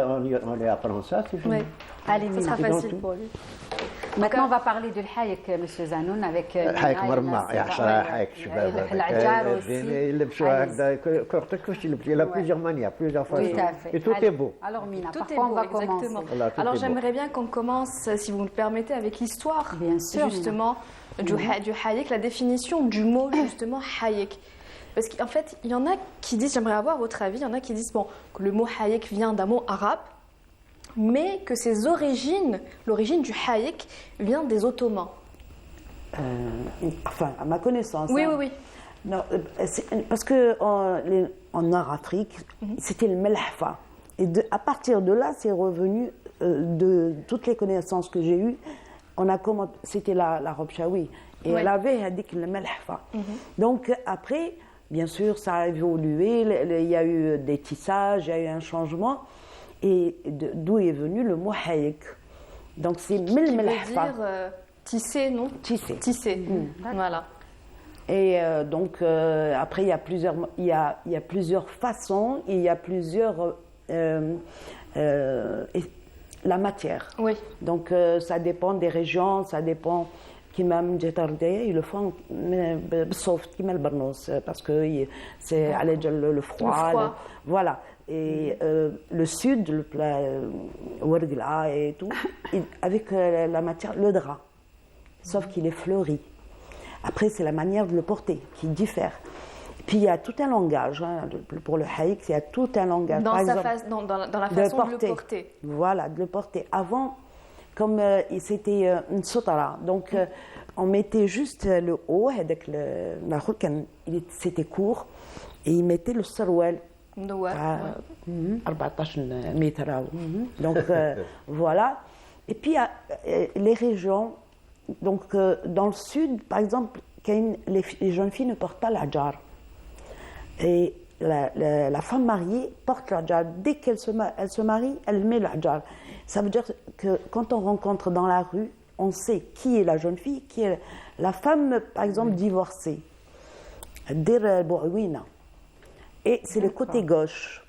apprend ça, c'est fini. Ouais. Allez, Ce Mina. sera C'est dans facile tout. pour lui. Maintenant, on va parler du Hayek, M. Zanoun, avec حيك Mina et مرمى Nassera. يا حشرة حيك شباب العجار aussi. يلبسوا هكذا كرتك واش يلبس il a plusieurs manières plusieurs Tout façons à fait. et tout Allez. est beau. Alors, Mina, Tout par est quoi on beau, va exactement. commencer? Voilà, tout Alors est beau. j'aimerais bien qu'on commence, si vous me le permettez, avec l'histoire. Bien sûr, Justement, du Hayek, la définition du mot, justement, Hayek. Parce qu'en fait, il y en a qui disent, j'aimerais avoir votre avis, il y en a qui disent, bon, que le mot Hayek vient d'un mot arabe, mais que ses origines, l'origine du Hayek vient des Ottomans. Enfin, à ma connaissance. Oui, hein. oui, oui. Non, parce que en Nord-Afrique, c'était le melhfa. Et à partir de là, c'est revenu de toutes les connaissances que j'ai eues. C'était la robe chaoui. Et Ouais. elle avait hadik le melhfa. Donc après, bien sûr, ça a évolué. Il y a eu des tissages, il y a eu un changement. et d'où est venu le mot hayek. Donc c'est Qui veut melmelhfa. dire tisser, non? Tisser. Tisser. Voilà. Et donc après il y a plusieurs façons, il y a plusieurs la matière. Oui. Donc ça dépend des régions, ça dépend qui même ils le font sauf qui le barnos parce que c'est à le froid. Voilà. Et le sud, le plat Ouargla et tout, avec la matière, le drap, sauf qu'il est fleuri. Après, c'est la manière de le porter qui diffère. Puis il y a tout un langage, hein, pour le hayek, il y a tout un langage. Dans, Par exemple, dans la façon de le porter. Voilà, de le porter. Avant, comme c'était une sotara, donc on mettait juste le haut, avec c'était court, et ils mettaient le sarwal. 14 mètres. Donc voilà. Et puis les régions, donc dans le sud, par exemple, les jeunes filles ne portent pas l'adjar. Et la femme mariée porte l'adjar. Dès qu'elle se marie, elle met l'adjar. Ça veut dire que quand on rencontre dans la rue, on sait qui est la jeune fille, qui est la femme, par exemple, divorcée. Dir Bouawina. Et c'est le côté gauche.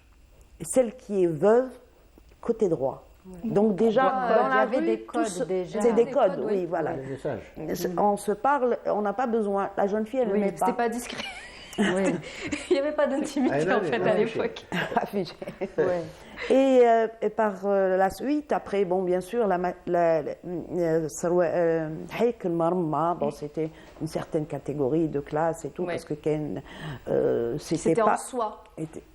Et celle qui est veuve, côté droit. Donc déjà, dans la rue, des codes déjà. C'est des codes, oui, voilà. Le message. On se parle, on n'a pas besoin. La jeune fille, elle ne met pas. C'était pas discret. Il n'y avait pas d'intimité en fait à l'époque. Affiché. Et par la suite, après, bon, bien sûr, hayek al-marma, bon, c'était une certaine catégorie de classe et tout, parce que c'était pas, en soie.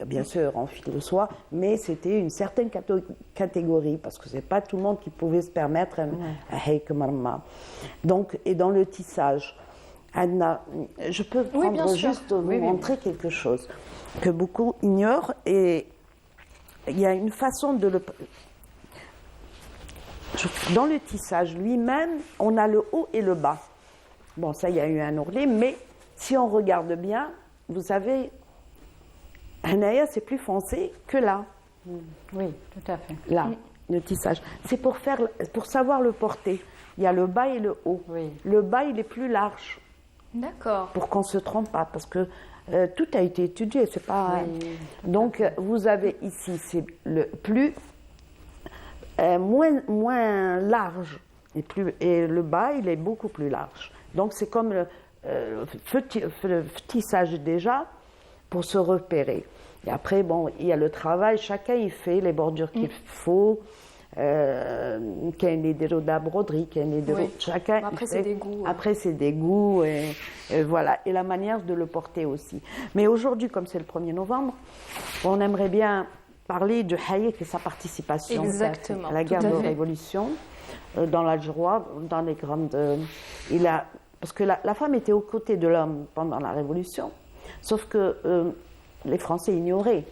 Bien sûr, en fil de soie, mais c'était une certaine catégorie, parce que c'est pas tout le monde qui pouvait se permettre un hayek al-marma. Donc, et dans le tissage, Anna, je peux prendre juste vous montrer quelque chose que beaucoup ignorent, et il y a une façon de le... Dans le tissage lui-même, on a le haut et le bas. Bon, ça, il y a eu un ourlet, mais si on regarde bien, vous savez, Hanaya, c'est plus foncé que là. Oui, tout à fait. Là, le tissage. C'est pour savoir le porter. Il y a le bas et le haut. Oui. Le bas, il est plus large. D'accord. Pour qu'on ne se trompe pas, parce que tout a été étudié, c'est pas... Donc, vous avez ici, c'est le plus... moins large, et le bas, il est beaucoup plus large. Donc, c'est comme le tissage déjà, pour se repérer. Et après, bon, il y a le travail, chacun il fait les bordures qu'il faut, qu'il y ait des broderies, qu'il y ait des chacun. Après, c'est des goûts. Après, c'est des goûts, et voilà. Et la manière de le porter aussi. Mais aujourd'hui, comme c'est le 1er novembre, on aimerait bien parler de hayek et sa participation à la guerre de Révolution, dans l'Algérie, dans les grandes... parce que la femme était aux côtés de l'homme pendant la Révolution, sauf que les Français ignoraient.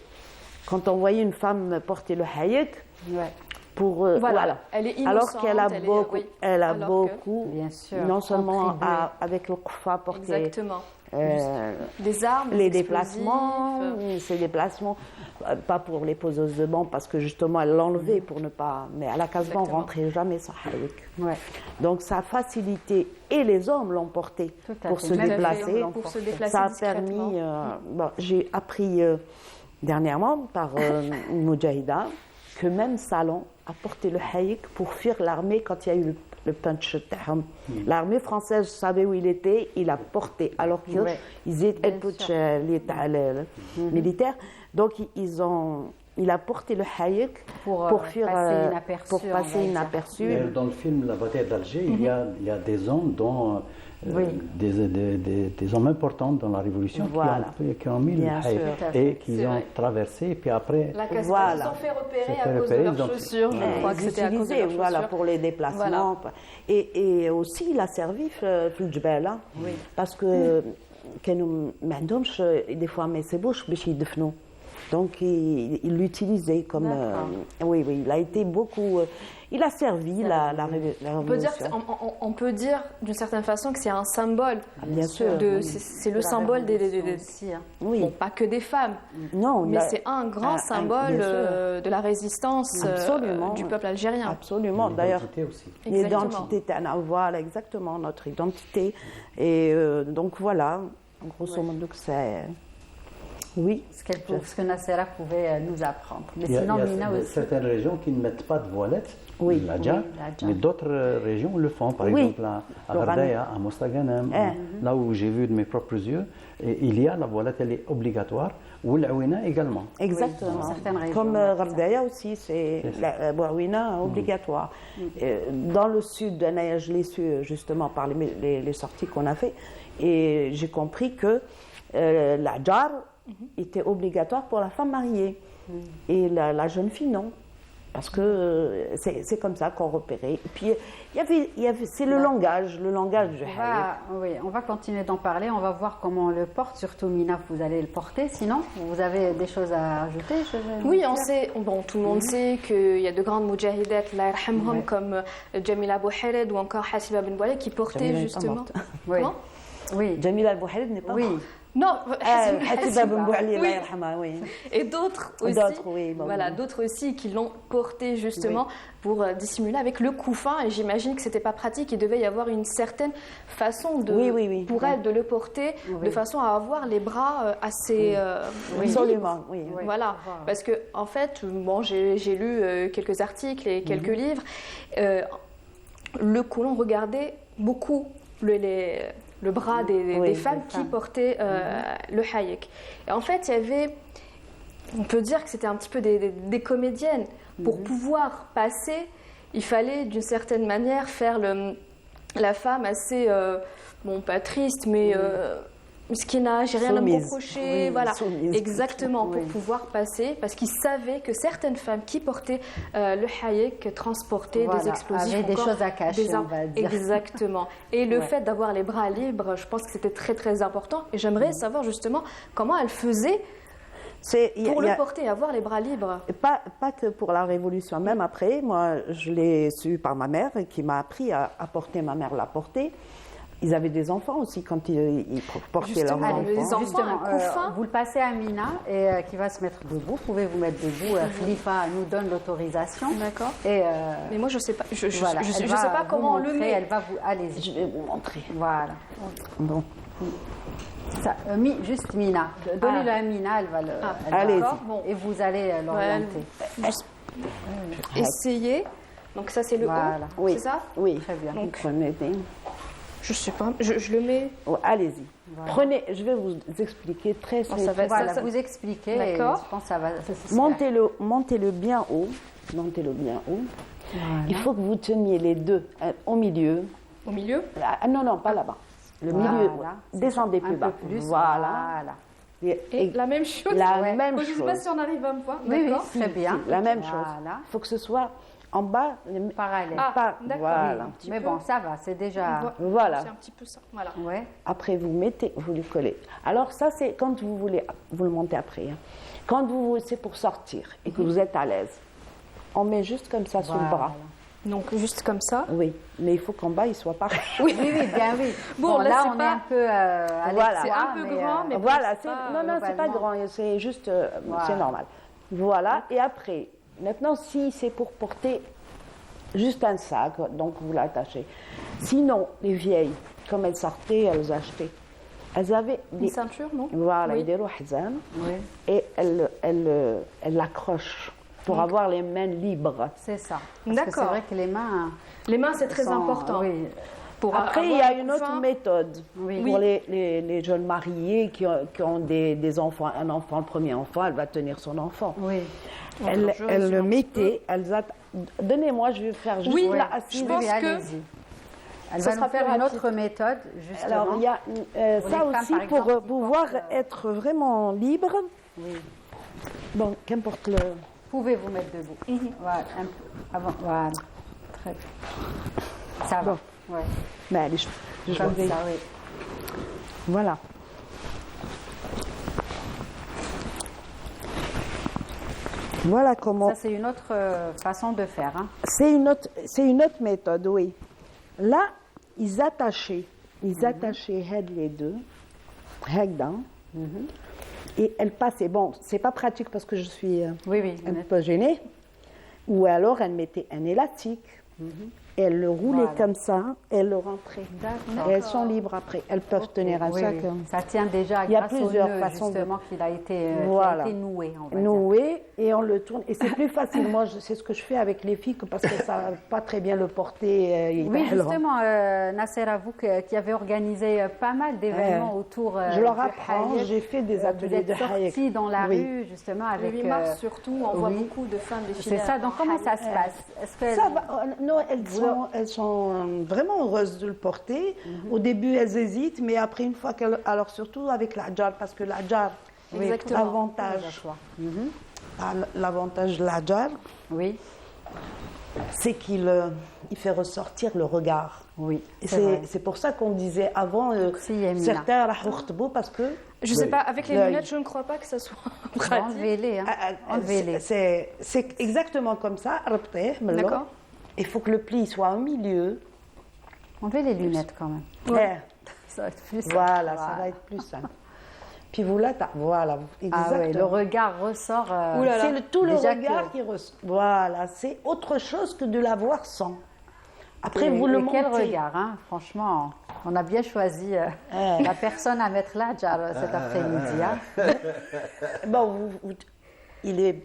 Quand on voyait une femme porter le hayek, pour voilà. Elle est innocente. Alors qu'elle a beaucoup, bien sûr, non seulement avec le koufa porté des armes, les déplacements, ces déplacements, pas pour les poseuses de banc parce que justement elle l'enlevait pour ne pas, mais à la Casbah on rentrait jamais sans hayek. Donc ça a facilité, et les hommes l'ont porté pour se déplacer. Ça a permis. J'ai appris dernièrement par une moudjahida que même Salon a porté le hayek pour fuir l'armée quand il y a eu le punch. L'armée française savait où il était, il a porté, alors qu'ils étaient le punch militaire. Donc il a porté le hayek pour fuir, pour passer inaperçu. Dans le film La bataille d'Alger, il y a des hommes dont des hommes importants dans la Révolution qui ont mis le hayek et qui ont traversé, et puis après... La Casbah, ils ont fait repérer à cause de leurs chaussures, je crois que c'était à cause de leurs chaussures. Voilà, pour les déplacements. Et aussi, il a servi في الجبال, parce que كانوا ما عندهمش des fois ما يسيبوش باش يدفنوا. Donc il l'utilisait comme... oui, il a été beaucoup... il a servi la révolution. On peut dire d'une certaine façon que c'est un symbole. Bien sûr. C'est le symbole aussi, hein. Oui. Bon, pas que des femmes, Non, mais c'est un grand symbole bien sûr. de la résistance du peuple algérien. Absolument. D'ailleurs, L'identité aussi. l'identité, voilà, exactement, notre identité. Et donc voilà, grosso modo, que c'est... Oui. Ce que Nassera pouvait nous apprendre. Mais Il y a Mina aussi. certaines régions qui ne mettent pas de voilette, Oui. la dja, mais d'autres régions le font. Par exemple, à Gardaya, à Mostaganem, là où j'ai vu de mes propres yeux, et il y a la voilette, elle est obligatoire, ou l'Aouina également. Exactement. dans certaines régions, Comme ouais, Gardaya aussi, c'est la Bouawina obligatoire. Dans le sud d'Anaya, je l'ai su justement par les sorties qu'on a fait, et j'ai compris que la djar était obligatoire pour la femme mariée et la jeune fille non, parce que c'est comme ça qu'on repérait. Et puis c'est le langage du hayek. On va continuer d'en parler, on va voir comment on le porte, surtout Mina, vous allez le porter, sinon vous avez des choses à ajouter? Oui, on sait, tout le monde sait qu'il y a de grandes moudjahidat, la yarhamhum, comme Jamila Bouhired ou encore Hasiba Ben Boualé qui portaient justement... Comment? Oui. Jamila Bouhired n'est pas morte. Non, Hasiba Ben Boualé, oui. oui. Et d'autres aussi, d'autres aussi qui l'ont porté justement pour dissimuler avec le couffin. Et j'imagine que c'était pas pratique. Il devait y avoir une certaine façon pour elle de le porter de façon à avoir les bras assez. Absolument, oui. Voilà, parce que en fait, j'ai lu quelques articles et quelques livres. On regardait beaucoup le bras des femmes qui portaient le hayek. Et en fait, il y avait, on peut dire que c'était un petit peu des comédiennes. Pour pouvoir passer, il fallait d'une certaine manière faire la femme assez, pas triste, mais miskina, j'ai rien à me reprocher, voilà, soumise. Exactement, pour pouvoir passer, parce qu'ils savaient que certaines femmes qui portaient le hayek transportaient des explosifs, avaient des choses à cacher, on va dire. Exactement. Et le fait d'avoir les bras libres, je pense que c'était très très important. Et j'aimerais savoir justement comment elle faisait pour le porter, avoir les bras libres. Pas que pour la Révolution, même après, moi je l'ai su par ma mère qui m'a appris à porter, ma mère l'a porté. Ils avaient des enfants aussi quand ils portaient leurs enfants. Justement, vous le passez à Mina et qui va se mettre debout. Pouvez-vous mettre debout. Khalifa nous donne l'autorisation. D'accord. Mais moi je sais pas. Je sais pas comment on le met. Elle va vous. Allez-y. Je vais vous montrer. Voilà. Bon. Ça, juste Mina. Donnez-le à Mina. Elle va le. Allez-y. Bon. Et vous allez l'orienter. Essayez. Donc ça c'est le haut. Oui. C'est ça? Oui. Très bien. Donc prenez. Je sais pas, je le mets. Oh, allez-y. Voilà. Prenez, je vais vous expliquer très simplement. Voilà, vous expliquez. D'accord. Je pense que ça va. Montez-le bien haut. Montez-le bien haut. Voilà. Il faut que vous teniez les deux au milieu. Au milieu? Non, pas là-bas. Le milieu. Descendez plus bas. Voilà. Et la même chose. Même chose. Je ne sais pas si on arrive à me voir. Oui, très bien. La même chose. Il faut que ce soit en bas, parallèle. D'accord. Voilà. Mais bon, ça va, c'est déjà. Voilà. C'est un petit peu ça. Voilà. Ouais. Après, vous le collez. Alors ça, c'est quand vous voulez, vous le montez après. Hein. Quand c'est pour sortir et que vous êtes à l'aise, on met juste comme ça sous le bras. Donc juste comme ça. Oui, mais il faut qu'en bas il soit pareil. Oui, bien oui. Bon, là on est un peu c'est un peu grand, mais voilà. Non, c'est pas grand. C'est juste, c'est normal. Voilà. Et après. Maintenant, si c'est pour porter juste un sac, donc vous l'attachez. Sinon, les vieilles, comme elles sortaient, elles achetaient. Elles avaient une ceinture, non? Voilà, ils déroulent et elles l'accrochent pour avoir les mains libres. C'est ça. D'accord. C'est vrai que les mains, c'est très important. Oui. Après, il y a une autre méthode pour les jeunes mariés qui ont des enfants. Un enfant, le premier enfant, elle va tenir son enfant. Oui. Elle le mettait, donnez-moi, je vais faire juste là assise. Je pense que elle va nous faire une autre méthode, justement. Alors, il y a ça aussi pour pouvoir être vraiment libre. Oui. Bon, qu'importe le... Pouvez vous mettre debout. Voilà, un peu avant. Voilà. Très bien. Ça va. Bon. Ouais. Mais allez, je comme vais... ça, oui. Voilà. Voilà comment. Ça, c'est une autre façon de faire. Hein. C'est une autre méthode, oui. Là, ils attachaient les deux, هكذا. Et elle passait. Bon, c'est pas pratique parce que je suis Oui. un peu gênée. Ou alors, elle mettait un élastique. Et elle le roulait Voilà. comme ça, et elle le rentrait. D'accord. Et elles sont libres après. Elles peuvent tenir à Oui, ça. oui. Ça tient déjà Il y a grâce au plusieurs nœud, façons de- justement, qu'il a été, Voilà. qui a été noué, on va dire. Noué, et on le tourne. Et c'est plus facile. Moi, c'est ce que je fais avec les filles, parce que ça ne pas très bien le porter. Oui, justement, Nasser Avouk, qui avait organisé pas mal d'événements autour Je leur du apprends, Hayek. j'ai fait des Vous ateliers êtes de Hayek. sortis dans la Oui. rue, justement, Le avec... 8 mars, surtout, on voit oui. beaucoup de femmes défiler. C'est ça, donc comment ça se passe? Est-ce que Ça va, non, elles sont vraiment heureuses de le porter. Au début, elles hésitent, mais après, une fois qu'elles... Alors, surtout avec l'adjar, parce que l'adjar, Exactement. l'avantage de l'adjar, Oui, c'est qu'il il fait ressortir le regard. oui, Et c'est vrai. c'est pour ça qu'on disait avant, si, Yamina. certains راحوا يخطبوا parce que Je sais pas, avec les L'œil. lunettes, je ne crois pas que ça soit pratique. Enlevez-les, hein. Enlevez-les. c'est exactement comme ça. ربطيه من اللور. D'accord. Il faut que le pli soit au milieu. Enlevez les lunettes quand même. Ouais. Ça va être plus simple. Voilà, ça va être plus simple. Puis vous là, voilà, Ah exactement. oui, le regard ressort. Ouh là là. C'est tout le Déjà regard que- qui ressort. Voilà, c'est autre chose que de l'avoir sans. Après, Et- vous le et quel montez. regard, hein. Franchement, on a bien choisi la personne à mettre là, Jar, cet après-midi. Hein. Bon, il est...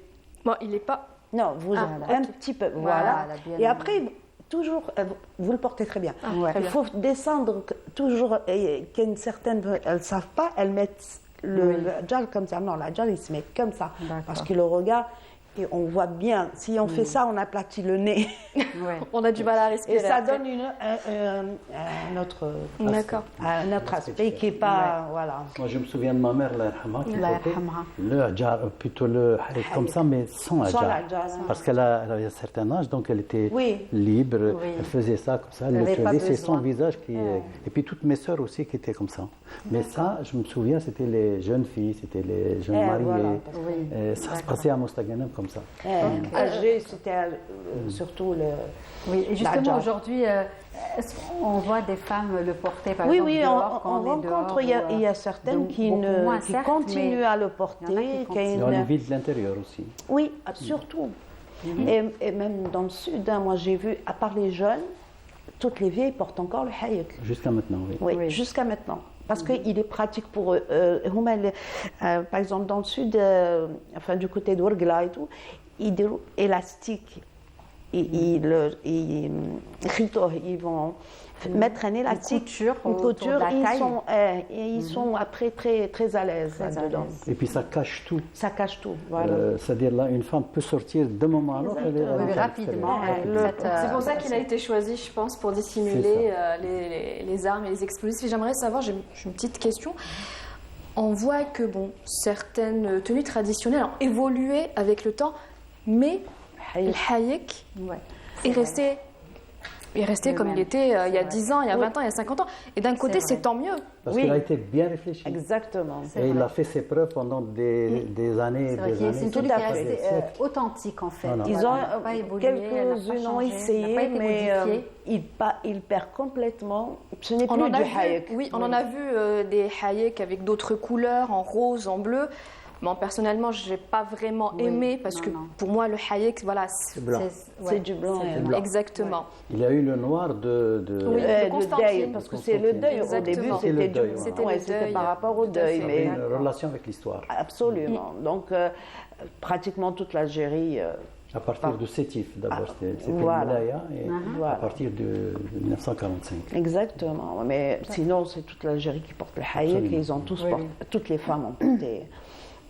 Bon, il n'est pas. Non, vous Ah, un ok. petit peu, Voilà, voilà. bien Et après, toujours, vous le portez très bien. ouais. Il faut descendre toujours, et qu'il y a une certaine... Elles ne savent pas, elles mettent le djal comme ça. Non, la djal, il se met comme ça. D'accord. Parce que le regard, et on voit bien, si on fait ça, on aplatit le nez. Ouais. On a du mal à respirer. Et ça après. donne un autre... D'accord. Un autre aspect qui n'est pas... Voilà. Moi, je me souviens de ma mère, Allah yarhamha, qui Allah portait yarhamha. le hadjar, plutôt le harik comme ça, mais sans Sans hadjar. l'adjar, hein. Parce qu'elle avait un certain âge, donc elle était Oui. libre, Oui. elle faisait ça comme ça, elle Elle le avait pas faisait, c'est son besoin. visage qui... Et puis toutes mes sœurs aussi qui étaient comme ça. Mais ça, je me souviens, c'était les jeunes filles, c'était les jeunes mariés. voilà. Oui. Et ça se passait à Mostaganem comme ça. Alger, c'était surtout le... Oui, et justement L'adjar. aujourd'hui, est-ce qu'on voit des femmes le porter par Oui, exemple oui, dehors, quand on on est dehors, rencontre, il y a certaines qui, beaucoup moins, qui certes, continuent mais à le il y en a porter. qui qui a une- Dans les villes de l'intérieur aussi. Oui, surtout. Et même dans le sud, hein, moi j'ai vu, à part les jeunes, toutes les vieilles portent encore le hayek. Jusqu'à maintenant, oui. Oui, Oui. jusqu'à maintenant. Parce qu'il est pratique pour eux. Par exemple, dans le sud, enfin du côté de Ouargla et tout, il est élastique. Ils vont mettre un élastique, couture une autour de couture, la et taille. ils sont après très, très à l'aise Très à là-dedans. l'aise. Et puis ça cache tout. Ça cache tout, voilà. C'est-à-dire là, une femme peut sortir d'un moment à l'autre. elle est Oui, à rapidement. l'extérieur. C'est pour ça qu'il a été choisi, je pense, pour dissimuler les armes et les explosifs. Et j'aimerais savoir, j'ai une petite question. On voit que bon, certaines tenues traditionnelles ont évolué avec le temps, mais le hayek Ouais. est resté Le comme même. il était il y a C'est 10 ans, il y a 20 ans, il y a 50 ans. Et d'un côté, C'est c'est vrai. tant mieux. Parce Oui. qu'il a été bien réfléchi. Exactement. Et il a fait ses preuves pendant des années et C'est vrai des qu'il y a- années. c'est une Tout tenue à qui est fait. restée authentique en fait. Voilà. Ils Voilà, ont, elle n'a pas évolué, elle n'a pas quelques-unes ont changé, elle n'a essayé, pas été mais modifiée. il perd complètement. Ce n'est On plus en a du vu, hayek. oui, on en a vu des hayek avec d'autres couleurs, en rose, en bleu. Moi, personnellement, je n'ai pas vraiment Oui, aimé parce non, que non. pour moi, le hayek, voilà, C'est blanc. C'est du blanc. c'est et- blanc. exactement. Il y a eu le noir de Oui. Le Constantine. deuil, parce que c'est le deuil. Au Exactement. début, C'était le c'était deuil, du- voilà. C'était ouais, le c'était deuil. par rapport au Tout à deuil. fait. Il y a Mais une relation avec l'histoire. absolument. Donc, pratiquement toute l'Algérie. À partir de Sétif, d'abord, c'était voilà. le Malaya, et Voilà. à partir de 1945. Exactement. Mais sinon, c'est toute l'Algérie qui porte le hayek. Absolument. Et ils ont tous Oui, porté, toutes les femmes ont porté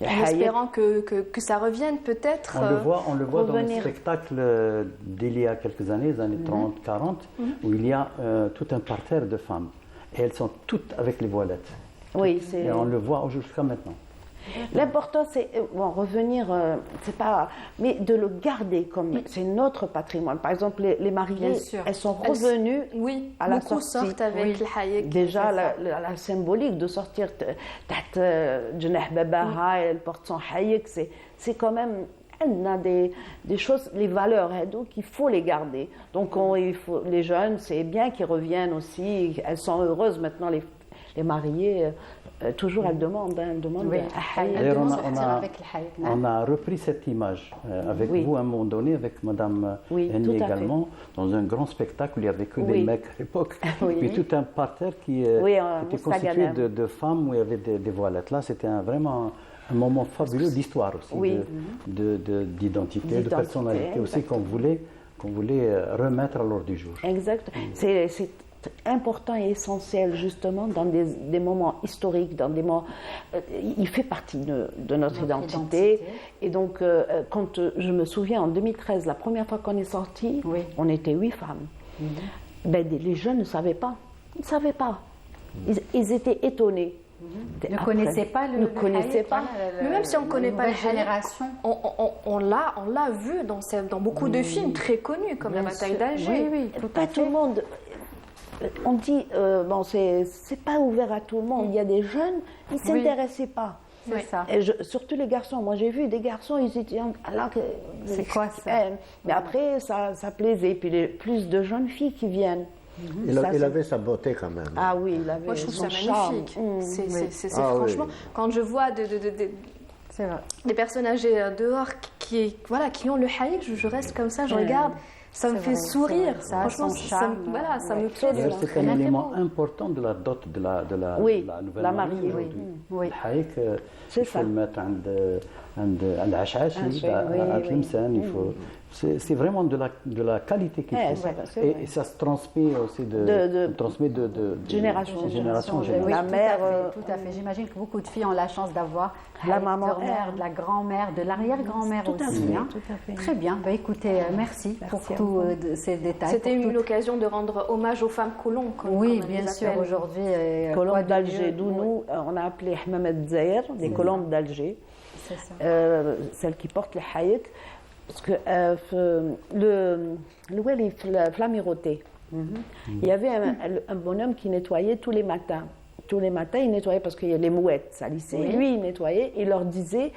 le En hayek. espérant que ça revienne peut-être. On le voit dans les revenir. spectacles d'il y a quelques années, les années 30, 40, où il y a tout un parterre de femmes. Et elles sont toutes avec les voilettes. Oui, c'est. Et on le voit jusqu'à maintenant. L'important, c'est revenir, c'est pas, mais de le garder comme c'est notre patrimoine. Par exemple, les mariées, Bien sûr. elles sont revenues Oui, à la beaucoup sortie. sortent avec Oui. le hayek. Déjà, c'est la symbolique de sortir تحت جناح باباها, elle porte son hayek, c'est quand même On a des choses, les valeurs, hein, donc il faut les garder. Donc les jeunes, c'est bien qu'ils reviennent aussi. Elles sont heureuses maintenant, les mariées. Toujours elles demandent Oui, D'ailleurs, avec le haïk, on a repris cette image avec vous à un moment donné, avec Madame Oui, Henny tout à fait. également, dans un grand spectacle où il n'y avait que des Oui. mecs à l'époque, Oui. puis tout un parterre qui Oui, était constitué Moussaganem. de femmes où il y avait des voilettes. Là, c'était vraiment un moment fabuleux d'histoire aussi, Oui. d'identité, de personnalité aussi qu'on voulait remettre à l'ordre du jour. Exact. C'est important et essentiel justement dans des moments historiques, dans des moments. Il fait partie de notre identité. Et donc, quand je me souviens en 2013, la première fois qu'on est sorti, Oui. on était 8 femmes. Ben, les jeunes ne savaient pas. Ils ne savaient pas. Ils étaient étonnés. Ne connaissez pas le Ne connaissez haïk, pas. Mais même si on ne connaît pas le la haïk, génération. on l'a vu dans beaucoup de films très connus, comme La bataille d'Alger. Oui, tout à Pas fait. tout le monde. On dit, bon, c'est pas ouvert à tout le monde. Il y a des jeunes, ils ne s'intéressaient pas. C'est Oui. ça. Et surtout les garçons. Moi, j'ai vu des garçons, ils étaient. Alors que, C'est quoi ça? Mais après, ça plaisait. Puis plus de jeunes filles qui viennent. Il Ça, c'est- avait sa beauté quand même. Ah oui, il avait Moi, je trouve ça son charme. magnifique. C'est Ah oui. franchement, quand je vois C'est vrai. des personnes âgées dehors qui ont le haïk, je reste comme ça, je regarde, ça me C'est fait vrai, sourire. c'est vrai. Ça a Franchement, son charme, ça ouais. me plaît. D'ailleurs, c'est un élément important de la dot de la Oui, nouvelle la mariée mariée, aujourd'hui. Oui. الحقيقة C'est il faut ça. le mettre عند العشاشي oui, à oui. Tlemcen, il faut c'est vraiment de la qualité qu'il Ouais, faut. c'est vrai. Et ça se transmet aussi de Génération en génération en génération. génération. Oui. La tout mère, à fait, tout à fait. J'imagine que beaucoup de filles ont la chance d'avoir La avec maman, leur mère, de la grand-mère, de l'arrière-grand-mère Tout à aussi. fait, hein. tout à fait. Très bien. Bah, écoutez, merci pour à tous vous. ces détails. C'était pour une toutes- occasion de rendre hommage aux femmes colons. Oui, comme on bien les sûr, appelle. aujourd'hui. quoi Colombes de d'Alger, mieux? d'où nous, on a appelé Hmamet Zahir, des colombes d'Alger, C'est ça. celles qui portent le haïk. Parce que le wali, Flamiroté, il y avait un bonhomme qui nettoyait tous les matins. Tous les matins, il nettoyait parce qu'il y a les mouettes salissaient. Oui. Lui, il nettoyait, il leur disait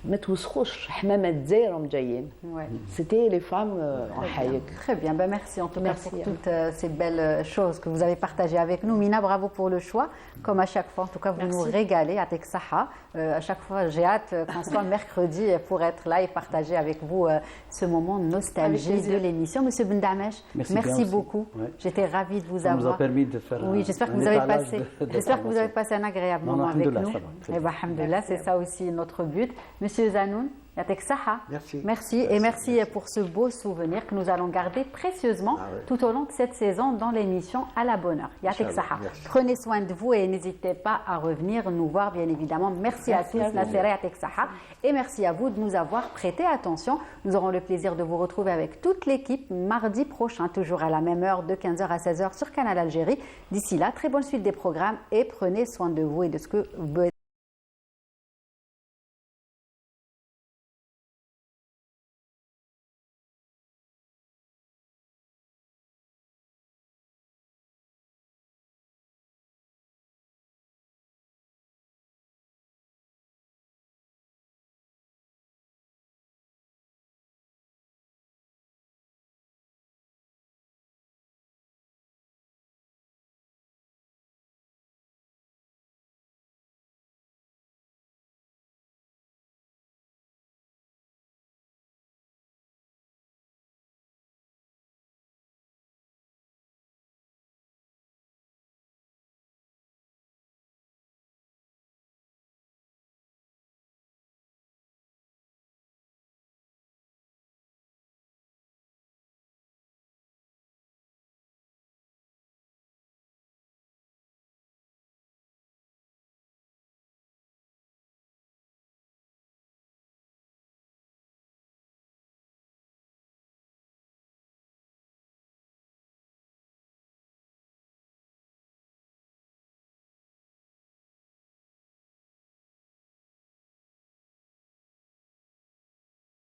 ما توسخوش حمامة زيرهم جايين. Ouais. C'était les femmes en haïk. Très bien, ben merci en tout cas Merci, pour hein. toutes ces belles choses que vous avez partagées avec nous. Mina, bravo pour le choix. Comme à chaque fois, en tout cas, vous nous régalez à Saha. À chaque fois, j'ai hâte qu'on soit mercredi pour être là et partager avec vous ce moment de nostalgie Avec de plaisir. l'émission. Monsieur Bendamesh, Merci bien merci aussi. beaucoup. Ouais. J'étais ravie de vous Ça nous avoir. a permis de faire Oui, j'espère que un vous avez étalage passé. de J'espère que vous avez informations. passé un agréable Non, moment non, avec nous. alhamdoulilah, ça va, très Eh ben, alhamdoulilah, c'est ça aussi notre but. Monsieur Zanoun, Yatek Saha. Merci. Merci et merci pour ce beau souvenir que nous allons garder précieusement Ah ouais. tout au long de cette saison dans l'émission À la bonne heure. Yatek Inch'Allah, Saha. merci. Prenez soin de vous et n'hésitez pas à revenir nous voir, bien évidemment. Merci à tous, la série Yatek Saha. Et merci à vous de nous avoir prêté attention. Nous aurons le plaisir de vous retrouver avec toute l'équipe mardi prochain, toujours à la même heure, de 15h à 16h sur Canal Algérie. D'ici là, très bonne suite des programmes et prenez soin de vous et de ce que vous